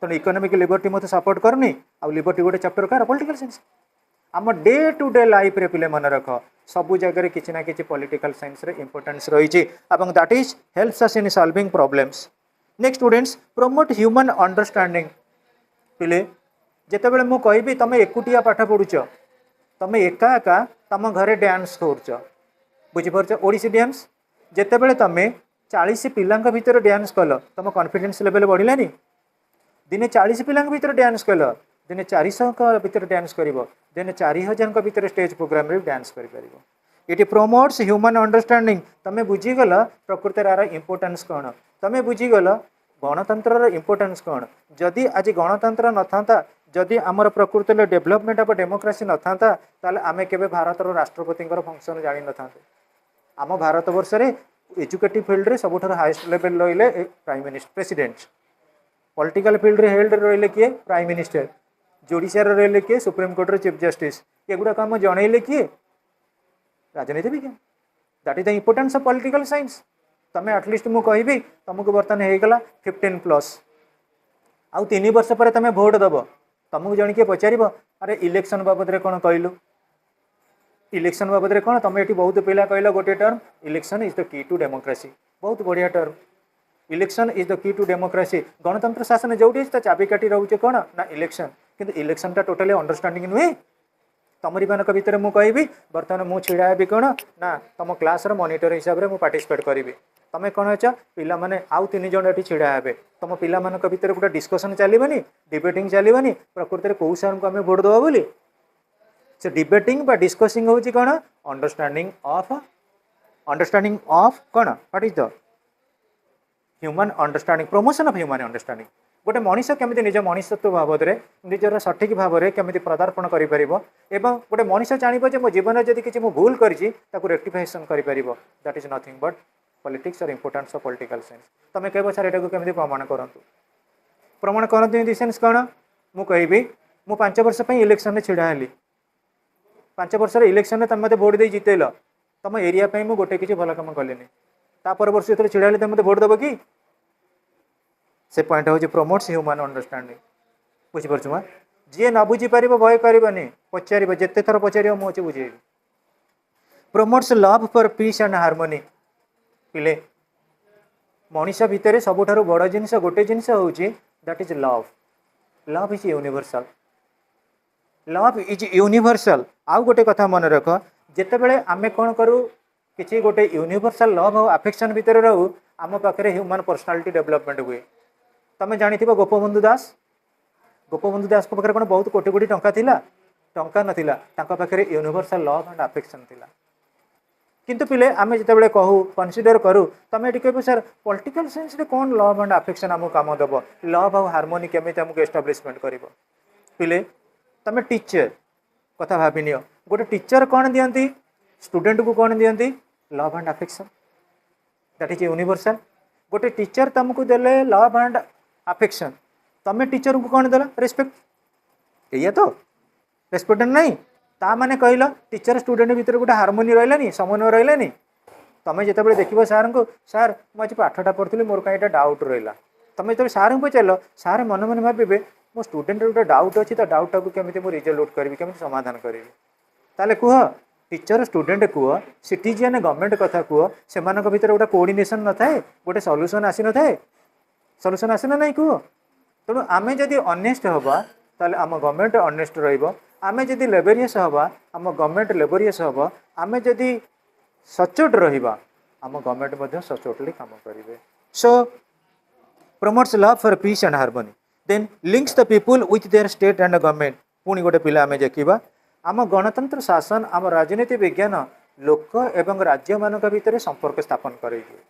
तेणु इकोनॉमिक लिबर्टी मत सपोर्ट करनी आ लिबर्टी गोटे चैप्टर कार पॉलिटिकल साइंस आम डे टू डे लाइफ रे पिले मन रख सबू जगह किसी ना कि पॉलिटिकल साइंस रे इंपोर्टेंस रही that is helps us in solving problems next students promote human understanding पिले जितेबाला मु कहबी तुम एकुटिया पाठ पढ़ुच तुम एका एका तुम घरे डांस कर बुझीपार ओडिसी डांस जितेबाला तुम 40 पिला भीतर डांस कल तुम कॉन्फिडेंस लेवल बढ़लानी दिने 40 पिला भीतर डांस कल दिने 400 भीतर डांस कर दिने 4000 भीतर स्टेज प्रोग्राम रे डांस कर इट प्रमोट्स ह्यूमन अंडरस्टैंडिंग तुम बुझीगल प्रकृति यार इंपोर्टेंस कौन तुम बुझीगल गणतंत्र इंपोर्टेंस कौन जदि आज गणतंत्र न था जदि आमर प्रकृति डेवलपमेंट ऑफ डेमोक्रेसी न था ताले आमे केबे भारतर राष्ट्रपति फंक्शन जानी न था आम भारत वर्ष रे एजुकेटिव फील्ड रे सबुठ हाईएस्ट लेवल रहिले prime minister president political field रे हेल्ड रहिले किए प्राइम मिनिस्टर जुडिशियर रहिले किए सुप्रीम कोर्ट रे चीफ जस्टिस एगुड़ा आम जनइले किए राजनीति विज्ञान that is the importance of political science तुम एटलिस्ट मुझे कहबी तुमको बर्तमान होगला 15+ आउ 3 वर्ष पर तुम भोट दब तुमको जन किए पचार अरे इलेक्शन बाबद में कौन कहलु इलेक्शन बाबद में कौन तुम ये बहुत पिला कहल गोटे term election is the key to democracy बहुत बढ़िया term election is the key to democracy गणतंत्र शासन जो चाबिकाठी रोचे कौन ना इलेक्शन किंतु इलेक्शनटा टोटाली अंडरस्टांडिंग नुहे तमरी मान भितर मुझे कहि बर्तमान मुझे छिड़ा हेबी कौन ना तुम क्लास मॉनिटर हिसाब से मुझे पार्टिसिपेट करी तुम कौन अच्छ पिला माने आउ 3 जन ये छिड़ा हे तुम पिला भितर गोटे डिस्कसन चलनी डिबेटिंग चलनी प्रकृति में कौ सार को आम भोट दबा बोली से डिबेटिंग बा डिस्कसिंग होची कौन अंडरस्टांडिंग ऑफ कौन what is the human understanding promotion of human understanding गोटे मनीष केमी निज मनुष्यत्व भाव में निजर सठिक भाव में केमी पदार्पण कर गोटे मनीष जान मो जीवन में किसी भूल कर रेक्टिफिकेशन कर that is nothing but politics और इंपोर्टेंस ऑफ पॉलिटिकल साइंस तुम कह सर यहाँ केमी प्रमाण करतु इन द सेंस कौन मु कहि मु 5 वर्ष इलेक्शन में छिड़ा हेली 5 वर्ष इलेक्शन में तुम मत भोट दे जितेल तुम एरिया मुझे गोटे किसी भल कम कली तापर वर्ष जो छिड़ा हेली तुम मत भोट दब कि से पॉइंट हूँ प्रमोट्स ह्यूमन अंडरस्टांडिंग बुझीपार माँ जी न बुझीपार भय करनी पचार जिते थर पचार मुझे बुझे promotes love for peace and harmony पिले मनीष भितर सबुठ बड़ जिनस गोटे जिनस हूँ that is love love is universal love is universal आउ गोटे कथा मन रख जिते बड़े आम कौन करूँ किसी गोटे यूनिवर्सल लव और अफेक्शन भितर रहू आम पाखे ह्यूमन पर्सनालिटी डेवलपमेंट हुए तुम जानी गोपबंधु दास पाखे कौन बहुत कोटी कोटी टंका थिला टंका नथिला तांका पाखे यूनिवर्सल लव एंड अफेक्शन थिला किंतु पिले आम जिते कहू कनसीडर करूँ तुम ये कह सर पॉलिटिकल साइंस रे कौन लव एंड अफेक्शन आमको कम दब लव और हार्मोनी केमी आमको एस्टाब्लिशमेंट कर पिले तुम टीचर कथा भाव नि गोटे टीचर कौन दियंती स्टूडेंट को कौन दियंती love and affection that is universal गोटे टीचर तुमको देले लव एंड अफेक्शन तुम टीचर को कौन देला रेस्पेक्ट ये तो रेस्पेक्ट नहीं ता माने कहल टीचर स्टूडेंट भितर गोटे हार्मोनी रही समन्वय रही तुम जिते देख सार को सार मुझे पाठटा पढ़ी मोर कहीं डाउट रहा तुम जो सार को पचार सार मन मन भावे मो स्टूडेंट गोटे डाउट अच्छी तो डाउटा को केमी मुझे रिजल्ट करी केमी समाधान करी ताले कह टीचर स्टूडेंट कह सिटीजन गवर्नमेंट कथा कह से भीतर गोटे कोऑर्डिनेशन न थाए गोटे सॉल्यूशन आसी न थाए सॉल्यूशन आसे ना नहीं कह तेणु आम जदि ऑनेस्ट हवा ताले आम गवर्नमेंट ऑनेस्ट रहिबो आम जदि लेबोरियस हवा आम गवर्नमेंट लेबोरियस हवा आम जदि सचोट रहिबा आम गवर्नमेंट मध्य सचोटली काम करेंगे so promotes love for peace and harmony then links the people with their state and government पुणी गोटे पिला आम देखा आम गणतंत्र शासन आम राजनीति विज्ञान लोक एवं राज्य मान भितर संपर्क स्थापन करेगी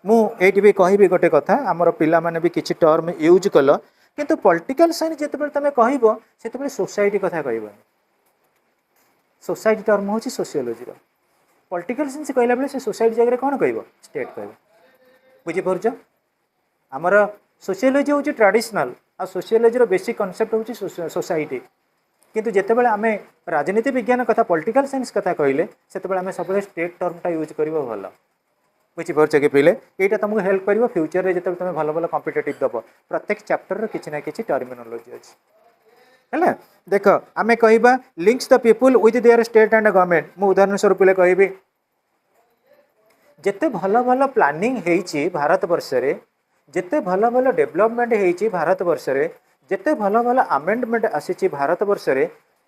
मुझे भी कहि गोटे कथा आमर पिला माने भी किसी टर्म यूज कल किंतु पॉलिटिकल साइंस जिते तुम कह से सोसाइटी कथा कहबनी सोसाइटी टर्म हूँ सोशियोलोजी पॉलिटिकल साइंस कहला बेले से सोसाइटी जगह कौन कह स्टेट कह बुझीपार आमर सोशियोलोजी हूँ ट्रेडिशनल आ सोशियोलोजी बेसिक कॉन्सेप्ट हूँ सोसाइटी किंतु जितेबाला आम राजनीति विज्ञान कथा पॉलिटिकल साइंस कथा कहले से आम सब स्टेट टर्मटा यूज कर भल बुझीपार कि पिले यहाँ तुमको हेल्प कर फ्यूचर में जो तुम भल भल कॉम्पिटिटिव दब प्रत्येक चैप्टर किसी ना किसी टर्मिनोलॉजी अच्छी है देख आम कह links the people with their state and government मु उदाहरण स्वरूप कहि जिते भल भल प्लानिंग होती भारत वर्ष रे जिते भल भल डेवलपमेंट होती भारत वर्ष रे जिते भल भल आमेंडमेंट आसी भारत वर्ष रे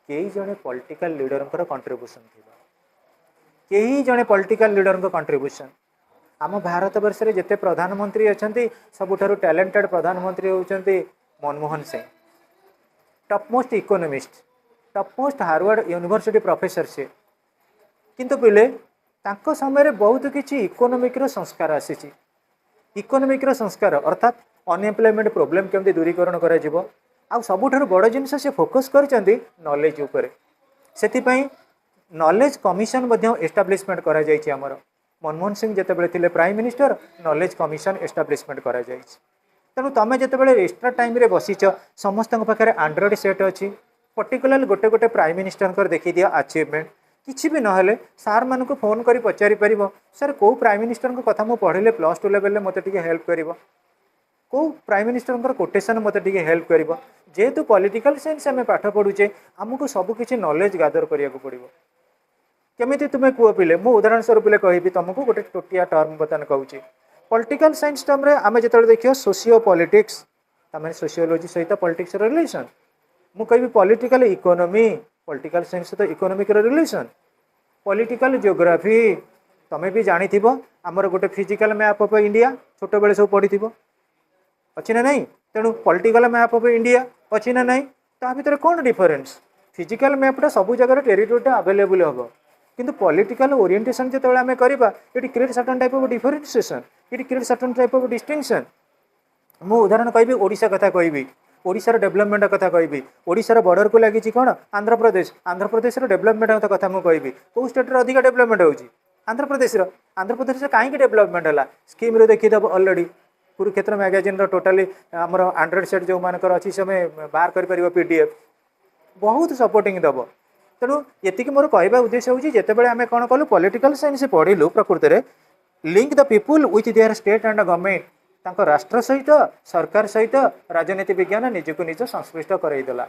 कई जड़े पॉलिटिकल लीडर कंट्रीब्यूशन थी कई जड़े पॉलिटिकल लीडर कंट्रीब्यूशन आम भारत वर्ष रे जिते प्रधानमंत्री अच्छा सबुठारु टैलेंटेड प्रधानमंत्री होउचंती Manmohan Singh top most economist top most Harvard University professor से किंतु पिले तांको समय बहुत किसी इकोनॉमिक रो संस्कार आसी इकोनॉमिक रो संस्कार अर्थात अनएम्प्लॉयमेंट प्रोब्लेम केमती दूरीकरण करा जिवो आ सबुठारु बड़ जिनस से फोकस करचंती नॉलेज ऊपर सेति नॉलेज कमिशन एस्टाब्लिशमेंट करा जायछि हमर मनमोहन सिंह जितेबाला थिले prime minister knowledge commission establishment करा जायछि तेणु तुम जितेबाला एक्स्ट्रा टाइम रे बसीच समस्त पाखे एंड्रॉइड सेट अच्छी पर्टिकुलर गोटे गोटे प्राइम मिनिस्टर देखी दिया अचीवमेंट किसी भी नहेले सार मान को फोन कर पचारि पार सर कौ प्राइम मिनिस्टर कथा मुझे पढ़े प्लस टू लेवल मत हेल्प कर कौ प्राइम मिनिस्टर कोटेसन मत हेल्प कर जेहेतु पॉलिटिकल साइंस आम पाठ पढ़ुचे आमको सबकि नॉलेज गैदर करा पड़ो केमी तुम्हें कह पिले मु उदाहरण स्वरूप कहि तुमको गोटे टोटिया टर्म बर्तमान कहूँ पॉलिटिकल साइंस टर्म रे आमे जेतले देखियो सोशियो पॉलिटिक्स तमें सोशियोलॉजी सहित पॉलिटिक्स रिलेशन मु कहबी पॉलिटिकल इकोनॉमी पॉलिटिकल साइंस सहित इकोनॉमिक रिलेशन पॉलिटिकल जियोग्राफी तमें भी जानी थिबो हमर गोटे फिजिकल मैप ऑफ इंडिया छोट बेले सब पढ़ी थिबो अच्छी ना नहीं तेणु पॉलिटिकल मैप ऑफ इंडिया अच्छी ना नहीं ता भीतर कौन डिफरेंस फिजिकल मैपटा सब जगह टेरिटोरीटा अवेलेबल हम किंतु पॉलिटिकल ओरिएंटेशन जो आम करवा ये create certain type of differentiation ये create certain type of distinction मु उदाहरण कहबी ओडिशा कथा कहबी ओडिशार डेवलपमेंट कथा कहबी ओडिशार बॉर्डर को लगी कौन आंध्र प्रदेश डेवलपमेंट कथा मुझे कहबी कौ स्टेट अधिक डेवलपमेंट होगी आंध्र प्रदेश कहीं डेवलपमेंट है स्कीम देखीदेव अलरेडी कुरुक्षेत्र मैगजीन टोटाली आमर एंड्रॉइड सेट जो मानकर अच्छी समय बाहर कर पीडीएफ बहुत सपोर्टिंग दब तेणु ये मोर कहवा उद्देश्य होची जेतेबेले आमे कोन कलु पॉलिटिकल साइंस पढ़िलु प्रकृति रे link the people with their state and government तांको राष्ट्र सहित सरकार सहित राजनीति विज्ञान निजको निज संश्लिष्ट करईदेला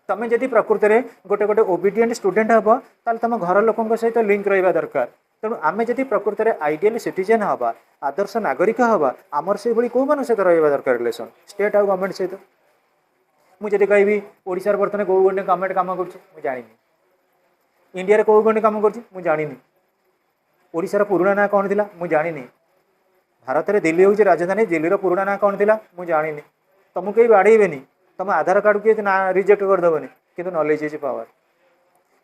तमें जदि प्रकृति रे गोटे गोटे ओबीडिएंट स्टूडेंट हबो ताल तम घर लोकन सहित लिंक रहिबा दरकार तेणु आमे जदि प्रकृति रे आइडियल सिटीजन हबा आदर्श नागरिक हबा आमर से भली को मान सहित रहिबा दरकार रिलेशन स्टेट आ गवर्नमेंट सहित मुझे कहबी ओडिशार बर्तमान कौ गवर्नमेंट गवर्नमेंट काम कर जानी इंडिया कौ गवर्नमेंट काम कर जानी ओडिशार पुराणा ना कौन थिला मु जानी भारत में दिल्ली हूँ राजधानी दिल्लीर पुराणा ना कौन थिला मु जानी तुमको कहीं बाड़ेबेनी तुम आधार कार्ड किए ना रिजेक्ट करदेवनी किंतु नॉलेज इज पावर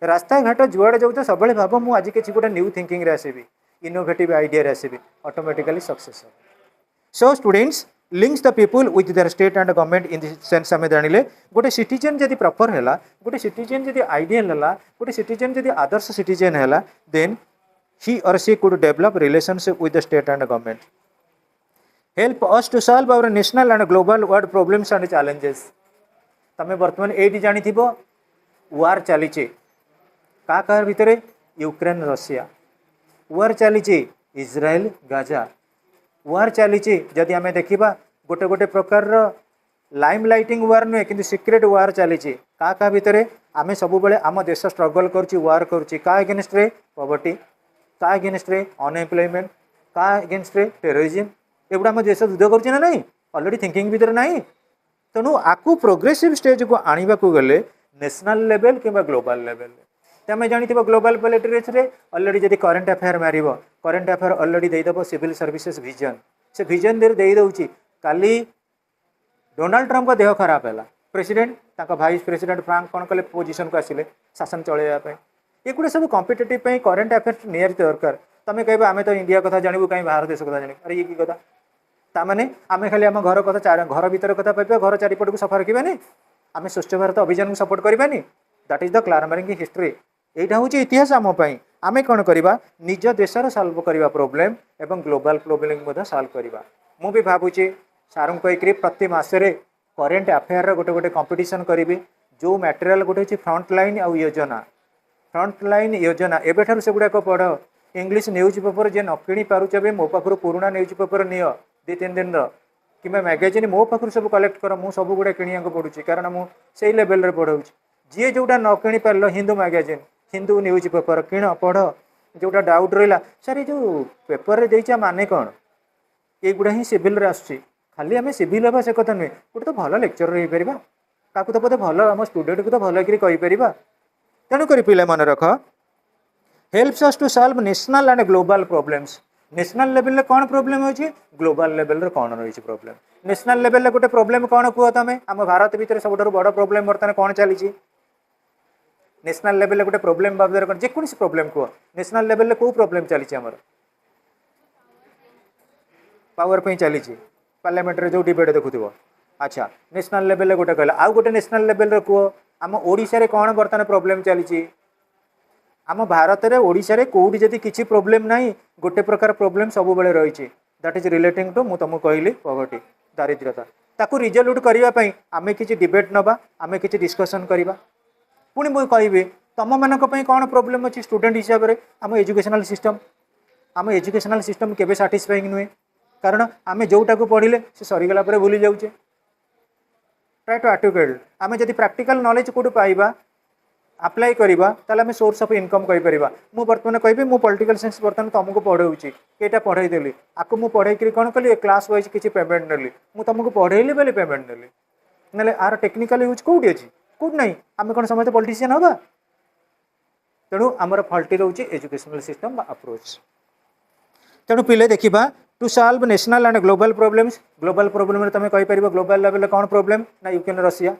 रास्ता घाट जुआड़े जाऊँ सब भाव मुझे आज किसी गोटे न्यू थिंकिंग आसबि इनोवेटिव आइडिया आसबि automatically success so students links the people with their state and government in this sense आम जानिले गोटे सिटीजन जदि प्रॉपर है गोटे सिटीजन जदि आइडियल है गोटे सिटीजन जदि आदर्श सिटीजन है then he or she could develop relationship with the state and government help us to solve our national and global world problems and challenges तमें वर्तमान एटी जानी थिबो वार चलीचे का भितर यूक्रेन रशिया वार चलीचे इज्राएल गाजा वार चलीचे जदि आम देखा गोटे गोटे प्रकार लाइम लाइटिंग वार नुहे कि सिक्रेट वार चलीचे का भितर आम सब बेले आम देश स्ट्रगल कर वार का एगेन्स्ट रे पॉवर्टी का एगेन्स्ट रे अनएम्प्लॉयमेंट का एगेन्स्ट रे टेररिज्म एगुड़ा आम देश युद्ध कर ना ऑलरेडी थिंकिंग भितर ना तेणु आकु प्रोग्रेसिव स्टेज को आने को गले नेशनल लेवल कि ग्लोबल लेवल तमें जानी ग्लोबल पॉलिटिक्स रे ऑलरेडी जदि करंट अफेयर मार करंट अफेयर ऑलरेडी देदेव सिविल सर्विसेज विजन से विजन दे दौची काली डोनाल्ड ट्रंप का देह खराब है प्रेसिडेंट भाइस प्रेसिडेंट फ्रांक कौन कले पोजिशन को आसिले शासन चलैया ये सब कॉम्पिटिटिव करंट अफेयर निहारी दरकार तमें कह आम तो इंडिया कथा जानू कहीं बाहर देश कथा जानी अरे ये की कथा ताने आम खाली आम घर कथा घर भीतर कथा पाइबा घर चारिपट को सफा रखानी आम स्वच्छ भारत अभियान को सपोर्ट करानी दैट इज द क्लारमारिंग हिस्ट्री यहाँ हूँ इतिहास आमपाई आम कौन करवा निज देशर सल्व करवा प्रोब्लेम एवं ग्लोबल प्रोब्लेम सल्व करवा मु भी भावुची सारूँ कहीकि प्रति मसरे करेन्ट अफेयर गोटे गोटे कंपिटिशन करी जो मटेरियल गोटे फ्रंट लाइन आउ योजना एवं से गुड़ाक पढ़ इंग्लीश न्यूज पेपर जे न कि पारे मो पाखु पुराणा न्यूज पेपर नियो 2-3 दिन कि मैगजीन मो पाखु सब कलेक्ट कर मु सब गुड़ा किणिया पड़ुची कारण मुझे लेवल पढ़ाऊँ जी जोटा न कि पार Hindu magazine Hindu newspaper किण पढ़ जोटा डाउट रहा सर ये जो पेपर देचा माने कौन ये गुड़ा ही सिविल आसूँ खाली आम सिविल हाँ से कथा नुहे गोटे तो भल लेक्चर हो पार ताकू तो बोधे भल आम स्टूडेंट को तो भल कहीपर तेणुक पे मन रख helps us to solve national and global problems national level रे कौन प्रॉब्लम होची ग्लोबल लेवल रे कौन रही प्रॉब्लम नेशनल लेवल रे गोटे प्रॉब्लम कौन कह तमें आम भारत भीतर सब बड़ प्रॉब्लम बर्तमान कौन चली नेशनल लेवल रे गोटे प्रॉब्लम बाबद कौन जेकोसी प्रॉब्लम कह नेशनल लेवल रे कौ प्रॉब्लम चली आमर पावर पे चली पार्लियामेंट रे जो डिबेट देखुव अच्छा नेशनल लेवल रे गोटे कहला आउ गोटे नेशनल लेवल रे कह आम ओडिशा रे कौन बर्तमान प्रॉब्लम चली आम भारत में ओडिशा रे कोडी जदि किसी प्रॉब्लम नहीं गोटे प्रकार प्रॉब्लम सब बेले रही दैट इज रिलेटिंग टू मु तुमको कहली पॉवर्टी दारिद्र्यता ताकू रिजल्यूट करने आम किसी डिबेट नवा आम किसी डिस्कसन करवा पुणी मुझे कहि तुम मान कौन प्रॉब्लम अच्छी स्टूडेंट हिसाब से आम एजुकेशनल सिस्टम केबे साटिस्फाइंग नुहे कारण आम जोटा को पढ़ले से सरीगला भूली जाऊे ट्राई टू आर्टिकुलेट आम जब प्रैक्टिकल नॉलेज कौट पाइबा अप्लाई करवा ताले आम सोर्स ऑफ इनकम कहीपर मु बर्तमान कहि मु पॉलिटिकल साइंस बर्तमान तुमको पढ़ाऊँगी ये पढ़ाई देली आपको मुझे पढ़ाई कौन कली क्लास वाइज किसी पेमेंट नेली मुझे तुमको पढ़ेली बोले पेमेंट नेली ना आर टेक्निकल यूज कौटी अच्छी कौट ना आम कौन समझते पॉलिटिशियन हवा तेणु आमर फल्टी रोचे एजुकेशनल सिस्टम अप्रोच तेणु पिले देखा to solve national and global problem तुम कहीपर ग्लोबल लेवल कौन प्रोब्लेम ना यूक्रेन रशिया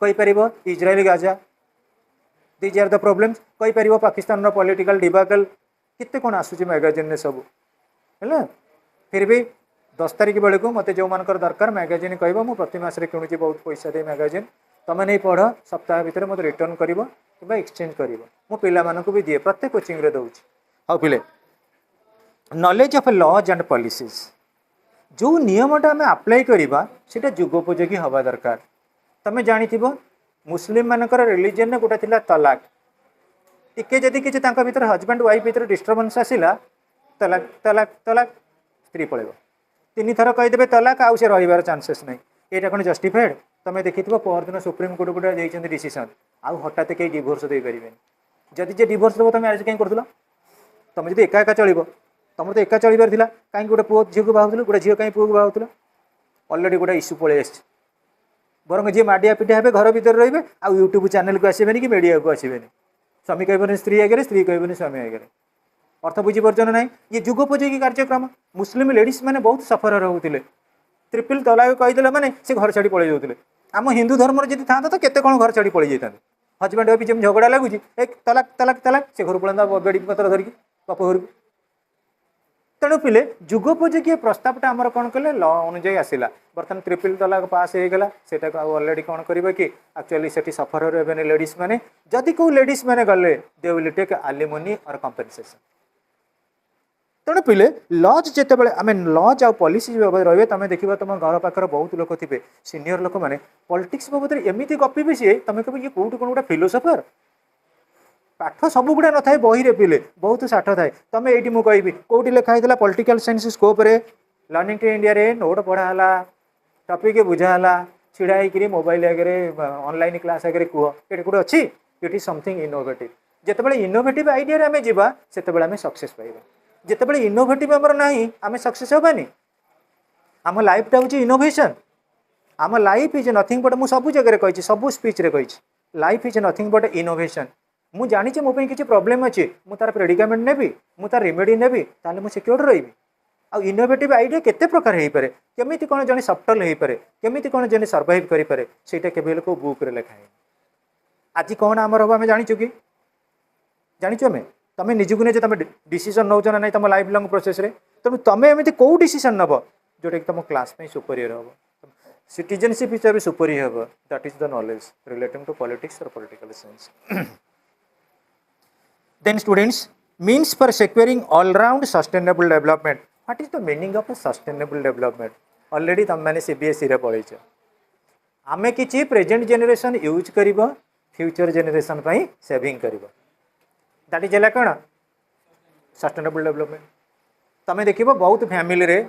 कहीपर Israel Gaza these are the problems कहीपर पाकिस्तान पॉलिटिकल डिबाकल केते कौन आसूची मैगजीन ने सब है फिर भी 10 तारिख बेलू मत जो मानकर दरकार मैगजीन कह प्रति मासरे किणुची बहुत पैसा दे मैगजीन तुम नहीं पढ़ सप्ताह भितर मत रिटर्न कर एक्सचेंज कर मो पिला भी दिए प्रत्येक कोचिंग रे दौर हाँ पिले knowledge of laws and policies जो नियमटा आम अप्लाई करवा सीटा जुगोपयोगी हवा दरकार तुम जानी मुस्लिम मानकर रिलीजन ने गोटे थिला तलाक टिके जदि किसी भीतर हजबैंड वाइफ भीतर डिस्टर्बेंस आसला तलाक तलाक तलाक स्त्री पड़े 3 थर कहीदेवे तलाक आउ से रही चांसेस नहीं यहाँ कौन जस्टिफाइड तुम देखी परदिन सुप्रीम कोर्ट गोटे डिसीजन आउ हठात कहीं डिवोर्स दे पारे जदि जे डिवोर्स देव तुम आज कहीं कर तुम जो एका एका चलो तुम तो एका चलबार था कहीं गोटे पुओ झील को बाहुल गोटे झील कहीं पुओ को बाहुल अलरेडी गोटे इश्यू पलि आस बरं जी माडिया पिटा हे घर भितर रे आउ यूट्यूब चैनल को आसबे कि मीडिया को आसबे स्वामी कहबनी स्त्री आगे स्त्री कहबनी स्वामी आगे अर्थ बुझीपार ना ये जुगोपयोगी कार्यक्रम मुस्लिम लेडीज मैंने बहुत सफर रोते ट्रिपल तलाक कहीदे मैंने से घर छाड़ी पलि जाते आम हिंदू धर्म जब था तो केते कौन घर छाड़ी पलि जाता हजबैंड वाइफ जमी झगड़ा लगुच एक तलाक तलाक तलाक से घर पलंदा बेड़ी पत्र धरिकी बाप घर को तेणु पिले जुगोपयोगी प्रस्तावटा आमर कौन कले लॉ अनुजाई आसला बर्तमान ट्रिपल तलाक पास होगा सेटा अलरेडी कौन करेंगे कि एक्चुअली से सफर रहे लेडीज मैंने जदि कौ लेडीज मैंने गले दे विल टेक एलिमनी और कंपेनसेशन तेणु पिले लज जिते आम लज आ पॉलिसी रही तुम देखा तुम घर पाखर बहुत लोक थे सीनियर लोक मैंने पॉलिटिक्स बाबद एमती गपी सी तुम कह ये कौट कौन गोटे फिलोसफर पाठ सब गुड़ा न था बही पिले बहुत साठ थाए तुम ये मुझे कौटी लिखाई पॉलिटिकल साइंस स्कोप रे लर्निंग टू इंडिया रे नोट पढ़ाला टॉपिक बुझाला छिड़ा होकर मोबाइल आगे ऑनलाइन क्लास आगे कह ये गोटे अच्छी इट इज समथिंग इनोवेटिव जितेबाला इनोवेटिव आइडिया आम जा से आम सक्सेस पाइबा जितेबाला इनोवेटिव आमर ना आम सक्सेस होबानी आम लाइफटा हूँ इनोवेशन आम लाइफ इज नथिंग बट मुझे सब जगह कही सब स्पीच रे कही life is nothing but innovation मु जानी मो किसी प्रोब्लेम अच्छी मु तार प्रेडिकामेंट नेबी मु तार रेमेडी नेबी ताले मु सिक्योर रही आ इनोवेटिव आइडिया केते प्रकार हो पारे केमिति कोन जने सफ्टल हो पारे केमिति कोन जने सर्वाइव करि पारे सेटा केबेल को बुक रे लिखा है आज कौन आमर हम आम जानी कि जानी आम तुम निजको नहीं तुम डिसीजन नौ ना नहीं तुम लाइफ लंग प्रोसेस रे तेणु तुम एमती कौ डिसीजन नब जोटा कि तुम क्लास में सुपरियर हम सिटीजनशिप हिसाब से सुपरियर हम that is the knowledge relating to politics और political science then students means for securing all round sustainable development what is the meaning of a sustainable development already तुम मैंने CBSE रे पढ़ी आमे किछि प्रेजेंट जनरेशन यूज करिबो future generation पई saving करिबो दैट इज कौन सस्टेनेबल डेवलपमेंट तुम देखिबो बहुत फैमिली रे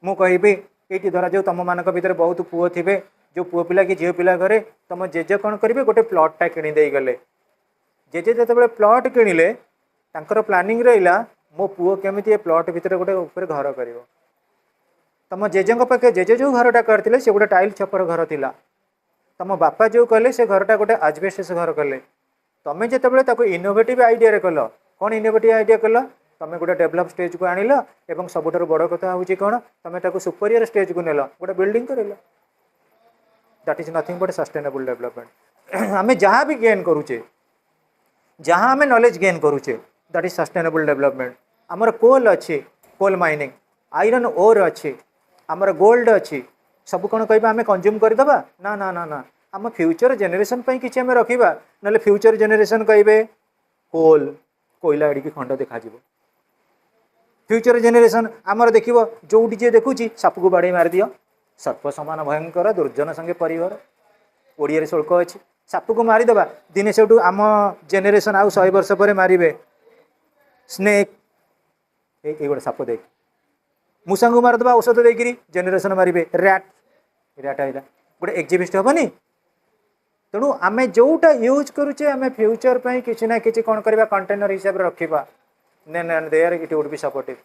मु कहबी ये धरा जो तुम मान भर बहुत पुओ थे जो पुओ पिला कि झील पिला घरे तुम जेजे कौन करेंगे गोटे प्लॉटा किणीदे गले जेजे जो प्लॉट किणिले तांकर प्लानिंग रहा मो पुओ केमी प्लॉट भितर गोटे ऊपर घर कर तुम जेजे पाखे जेजे जो घरटा करते से गोटे टाइल छपर घर थिला तुम बापा जो कले से घरटा गोटे आजबेस्टस घर कले तुम जो इनोवेटिव आइडिया कल कौन इनोवेटिव आइडिया कल तुम गोटे डेभलप स्टेज को आनिल एवं सबुठार बड़ कथा हूँ कौन तुम सुपरियर स्टेज को नेल गोटे बिल्डिंग कर that is nothing but sustainable development आम जहाँ भी गेन करुचे जहाँ आम नॉलेज गेन करुचे दैट इज सस्टेनेबल डेवलपमेंट आमर कोल अच्छी कोल माइनिंग आयरन ओर अच्छी आमर गोल्ड अच्छी सब कौन कह आम कंज्यूम करदे ना ना ना ना आम फ्यूचर जेनेरेशन किसी आम रखा ना फ्यूचर जेनेरेशन कहे कोल कोयला एडिकी खंड देखा फ्यूचर जेनेरेशन आमर देख जो जी देखुची साप को बाड़े मार दियो सर्प समान भयंकर दुर्जन संगे परिवार ओडिया शुल्क अच्छी साप को मारिदेवा दिने से आम जेनेरेशन आउ 100 वर्ष पर मारे स्नेक ये गोटे साप देख मूसा को मारिदेवा औषध देकर जेनेरेशन मारे रैट रैट आईला गोटे एक्जिबिस्ट हेनी तेणु आम जोटा यूज करुचे आम फ्यूचर पे किसी ना कि कौन करवा कंटेनर हिसाब से रखा then and there it would be supportive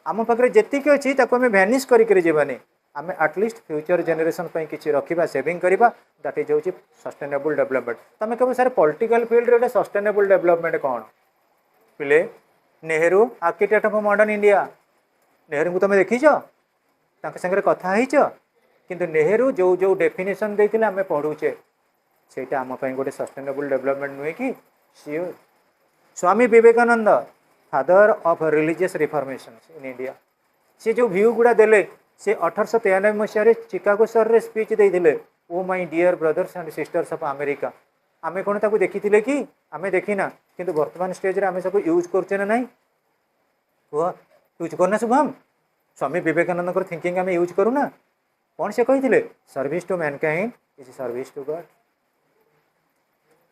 आम पाखे जी अच्छी आम भैनिश करनी आम एटलिस्ट फ्यूचर जेनेरेशन किसी रखा सेविंग करवा दैट इज हूँ सस्टेनेबल डेवलपमेंट तुम कह सर पॉलिटिकल फील्ड रे सस्टेनेबल डेवलपमेंट कौन पिले Nehru architect of modern India Nehru को तुम देखीच सागर कथा किंतु नेहरू जो जो डेफिनेशन देते आम पढ़ुचे सेटा आम गोटे सस्टेनेबल डेवलपमेंट नुहे कि सियोर Swami Vivekananda father of religious reformation in India सी जो व्यू गुड़ा देले से 1893 मसीह चिकागो सहर में स्पीच देते O my dear brothers and sisters of America आमे कौन ताको देखी कि आम देखीना किंतु वर्तमान स्टेज रे आमे सब यूज करछे ना नहीं कह यूज करना शुभम स्वामी विवेकानंद थिंकिंग आम यूज करूना कौन से कही service to mankind is service to God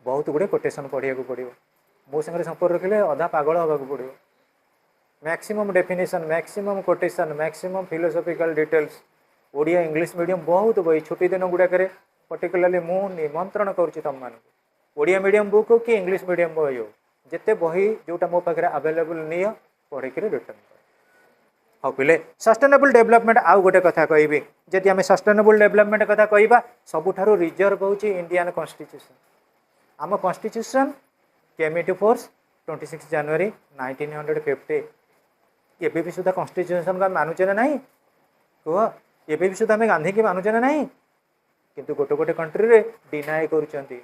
बहुत गुड़े कोटेशन पढ़िया पड़ो मो सागर संपर्क रखिले अधा पागल हवा पड़ो maximum definition maximum quotation maximum philosophical details Odia English medium बहुत बही छुट्टी दिन गुड़ाक पर्टिकुलाली मु निमंत्रण करुच्ची तुम मान ओडिया मीडियम बुक हो कि इंग्लिश मीडियम बही हो जिते बही जोटा मो पाखे आवेलेबल नहीं पढ़िक रिटर्न कर हाँ पिले सस्टेनेबल डेवलपमेंट आउ गोटे कथा कहबी जदि आम सस्टेनेबल डेवलपमेंट कथा कहबा सबुठारु रिजर्व होची इंडियन कॉन्स्टिट्यूशन आम कॉन्स्टिट्यूशन केम इनटू फोर्स 26 जनवरी 1950 एबे भी सुधा कॉन्स्टिट्यूशन को मानुचे ना नहीं कह एबे भी सुधा आम गांधी की मानुचे ना नहीं किंतु गोटे गोटे कंट्री रे डिनाए करुचंती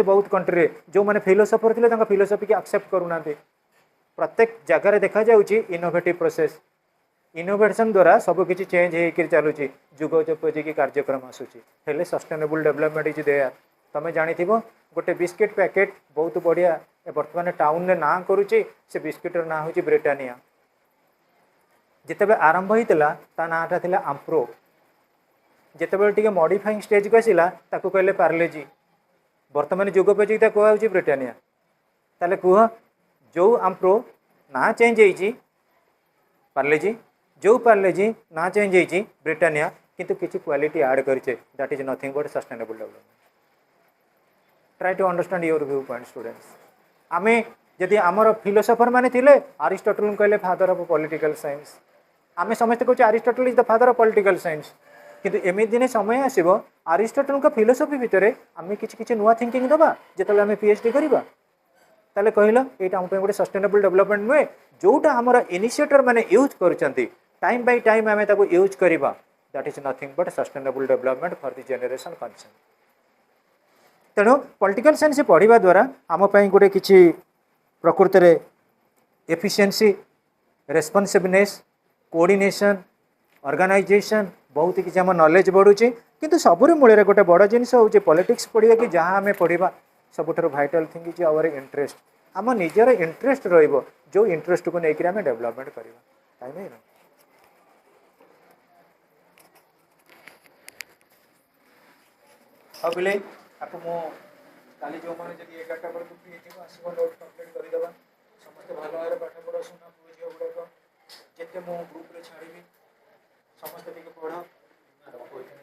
बहुत कंट्री रे जो माने फिलोसोफर थे फिलोसफी की एक्सेप्ट करूना प्रत्येक जगार देखा जाउची इनोवेटिव प्रोसेस इनोवेशन द्वारा सबकि चेंज होकर चलुची जुगोपयोगी कार्यक्रम आसूची हेले सस्टेनेबल डेवलपमेंट इज देयर तमें जानी गोटे बिस्किट पैकेट बहुत बढ़िया बर्तमान टाउन में ना करुच्ची से बिस्किटर ना हूँ ब्रिटानिया जिते आरंभ होता नाटा था आम्प्रो जिते टे मॉडिफाइंग स्टेज को आसला ताकू कहले पार्लेजी बर्तमान जुगोपयोगिता कहुच्छी ब्रिटानिया ताले कह जो आम्प्रो ना चेंज होती पार्लेजी जो पार्लेजी ना चेंज होती ब्रिटानिया किंतु किसी क्वालिटी ऐड करें that is nothing but sustainable development try to understand your view point students आमे जदि आमर फिलोसोफर माने थिले अरिस्टोटल कहले फादर ऑफ पॉलिटिकल साइंस आमे समस्त कहूँ Aristotle is the father of political science किंतु एमती दिन समय आसो अरिस्टोटल का फिलोसफी भितर आम कि नुआ थिंकिंग दबा जो आम पीएचडी करवा ताले कहल यहाँ आम गोटे सस्टेनेबल डेवलपमेंट नुहे जोटा आमर इनिशिएटर माने यूज करचंती टाइम बाय टाइम आम यूज करवा that is nothing but sustainable development for the generation concern तेणु पॉलिटिकल साइंस पढ़ा द्वारा आम गोटे किसी प्रकृत में एफिशिएंसी रेस्पॉन्सिवनेस कोऑर्डिनेशन ऑर्गेनाइजेशन बहुत किसी आम नॉलेज बढ़ुची किंतु सबुरी मूल गोटे बड़ जिनस हूँ पॉलिटिक्स पढ़ा कि जहाँ आम पढ़ा सबुठ vital thing is our interest आम निजर इंटरेस्ट रो जो इंटरेस्ट को लेकर आम डेवलपमेंट करवा टाइम है अब बोले आपको मो काली जो मैंने जब 11टा बेलू फ्री थी आसब नोट कम्प्लीट करदे समस्त भल भाव पाठ पढ़ सुना पुओ झील गुड़ाक जिते मो ग्रुप छाड़ी समस्त टे पढ़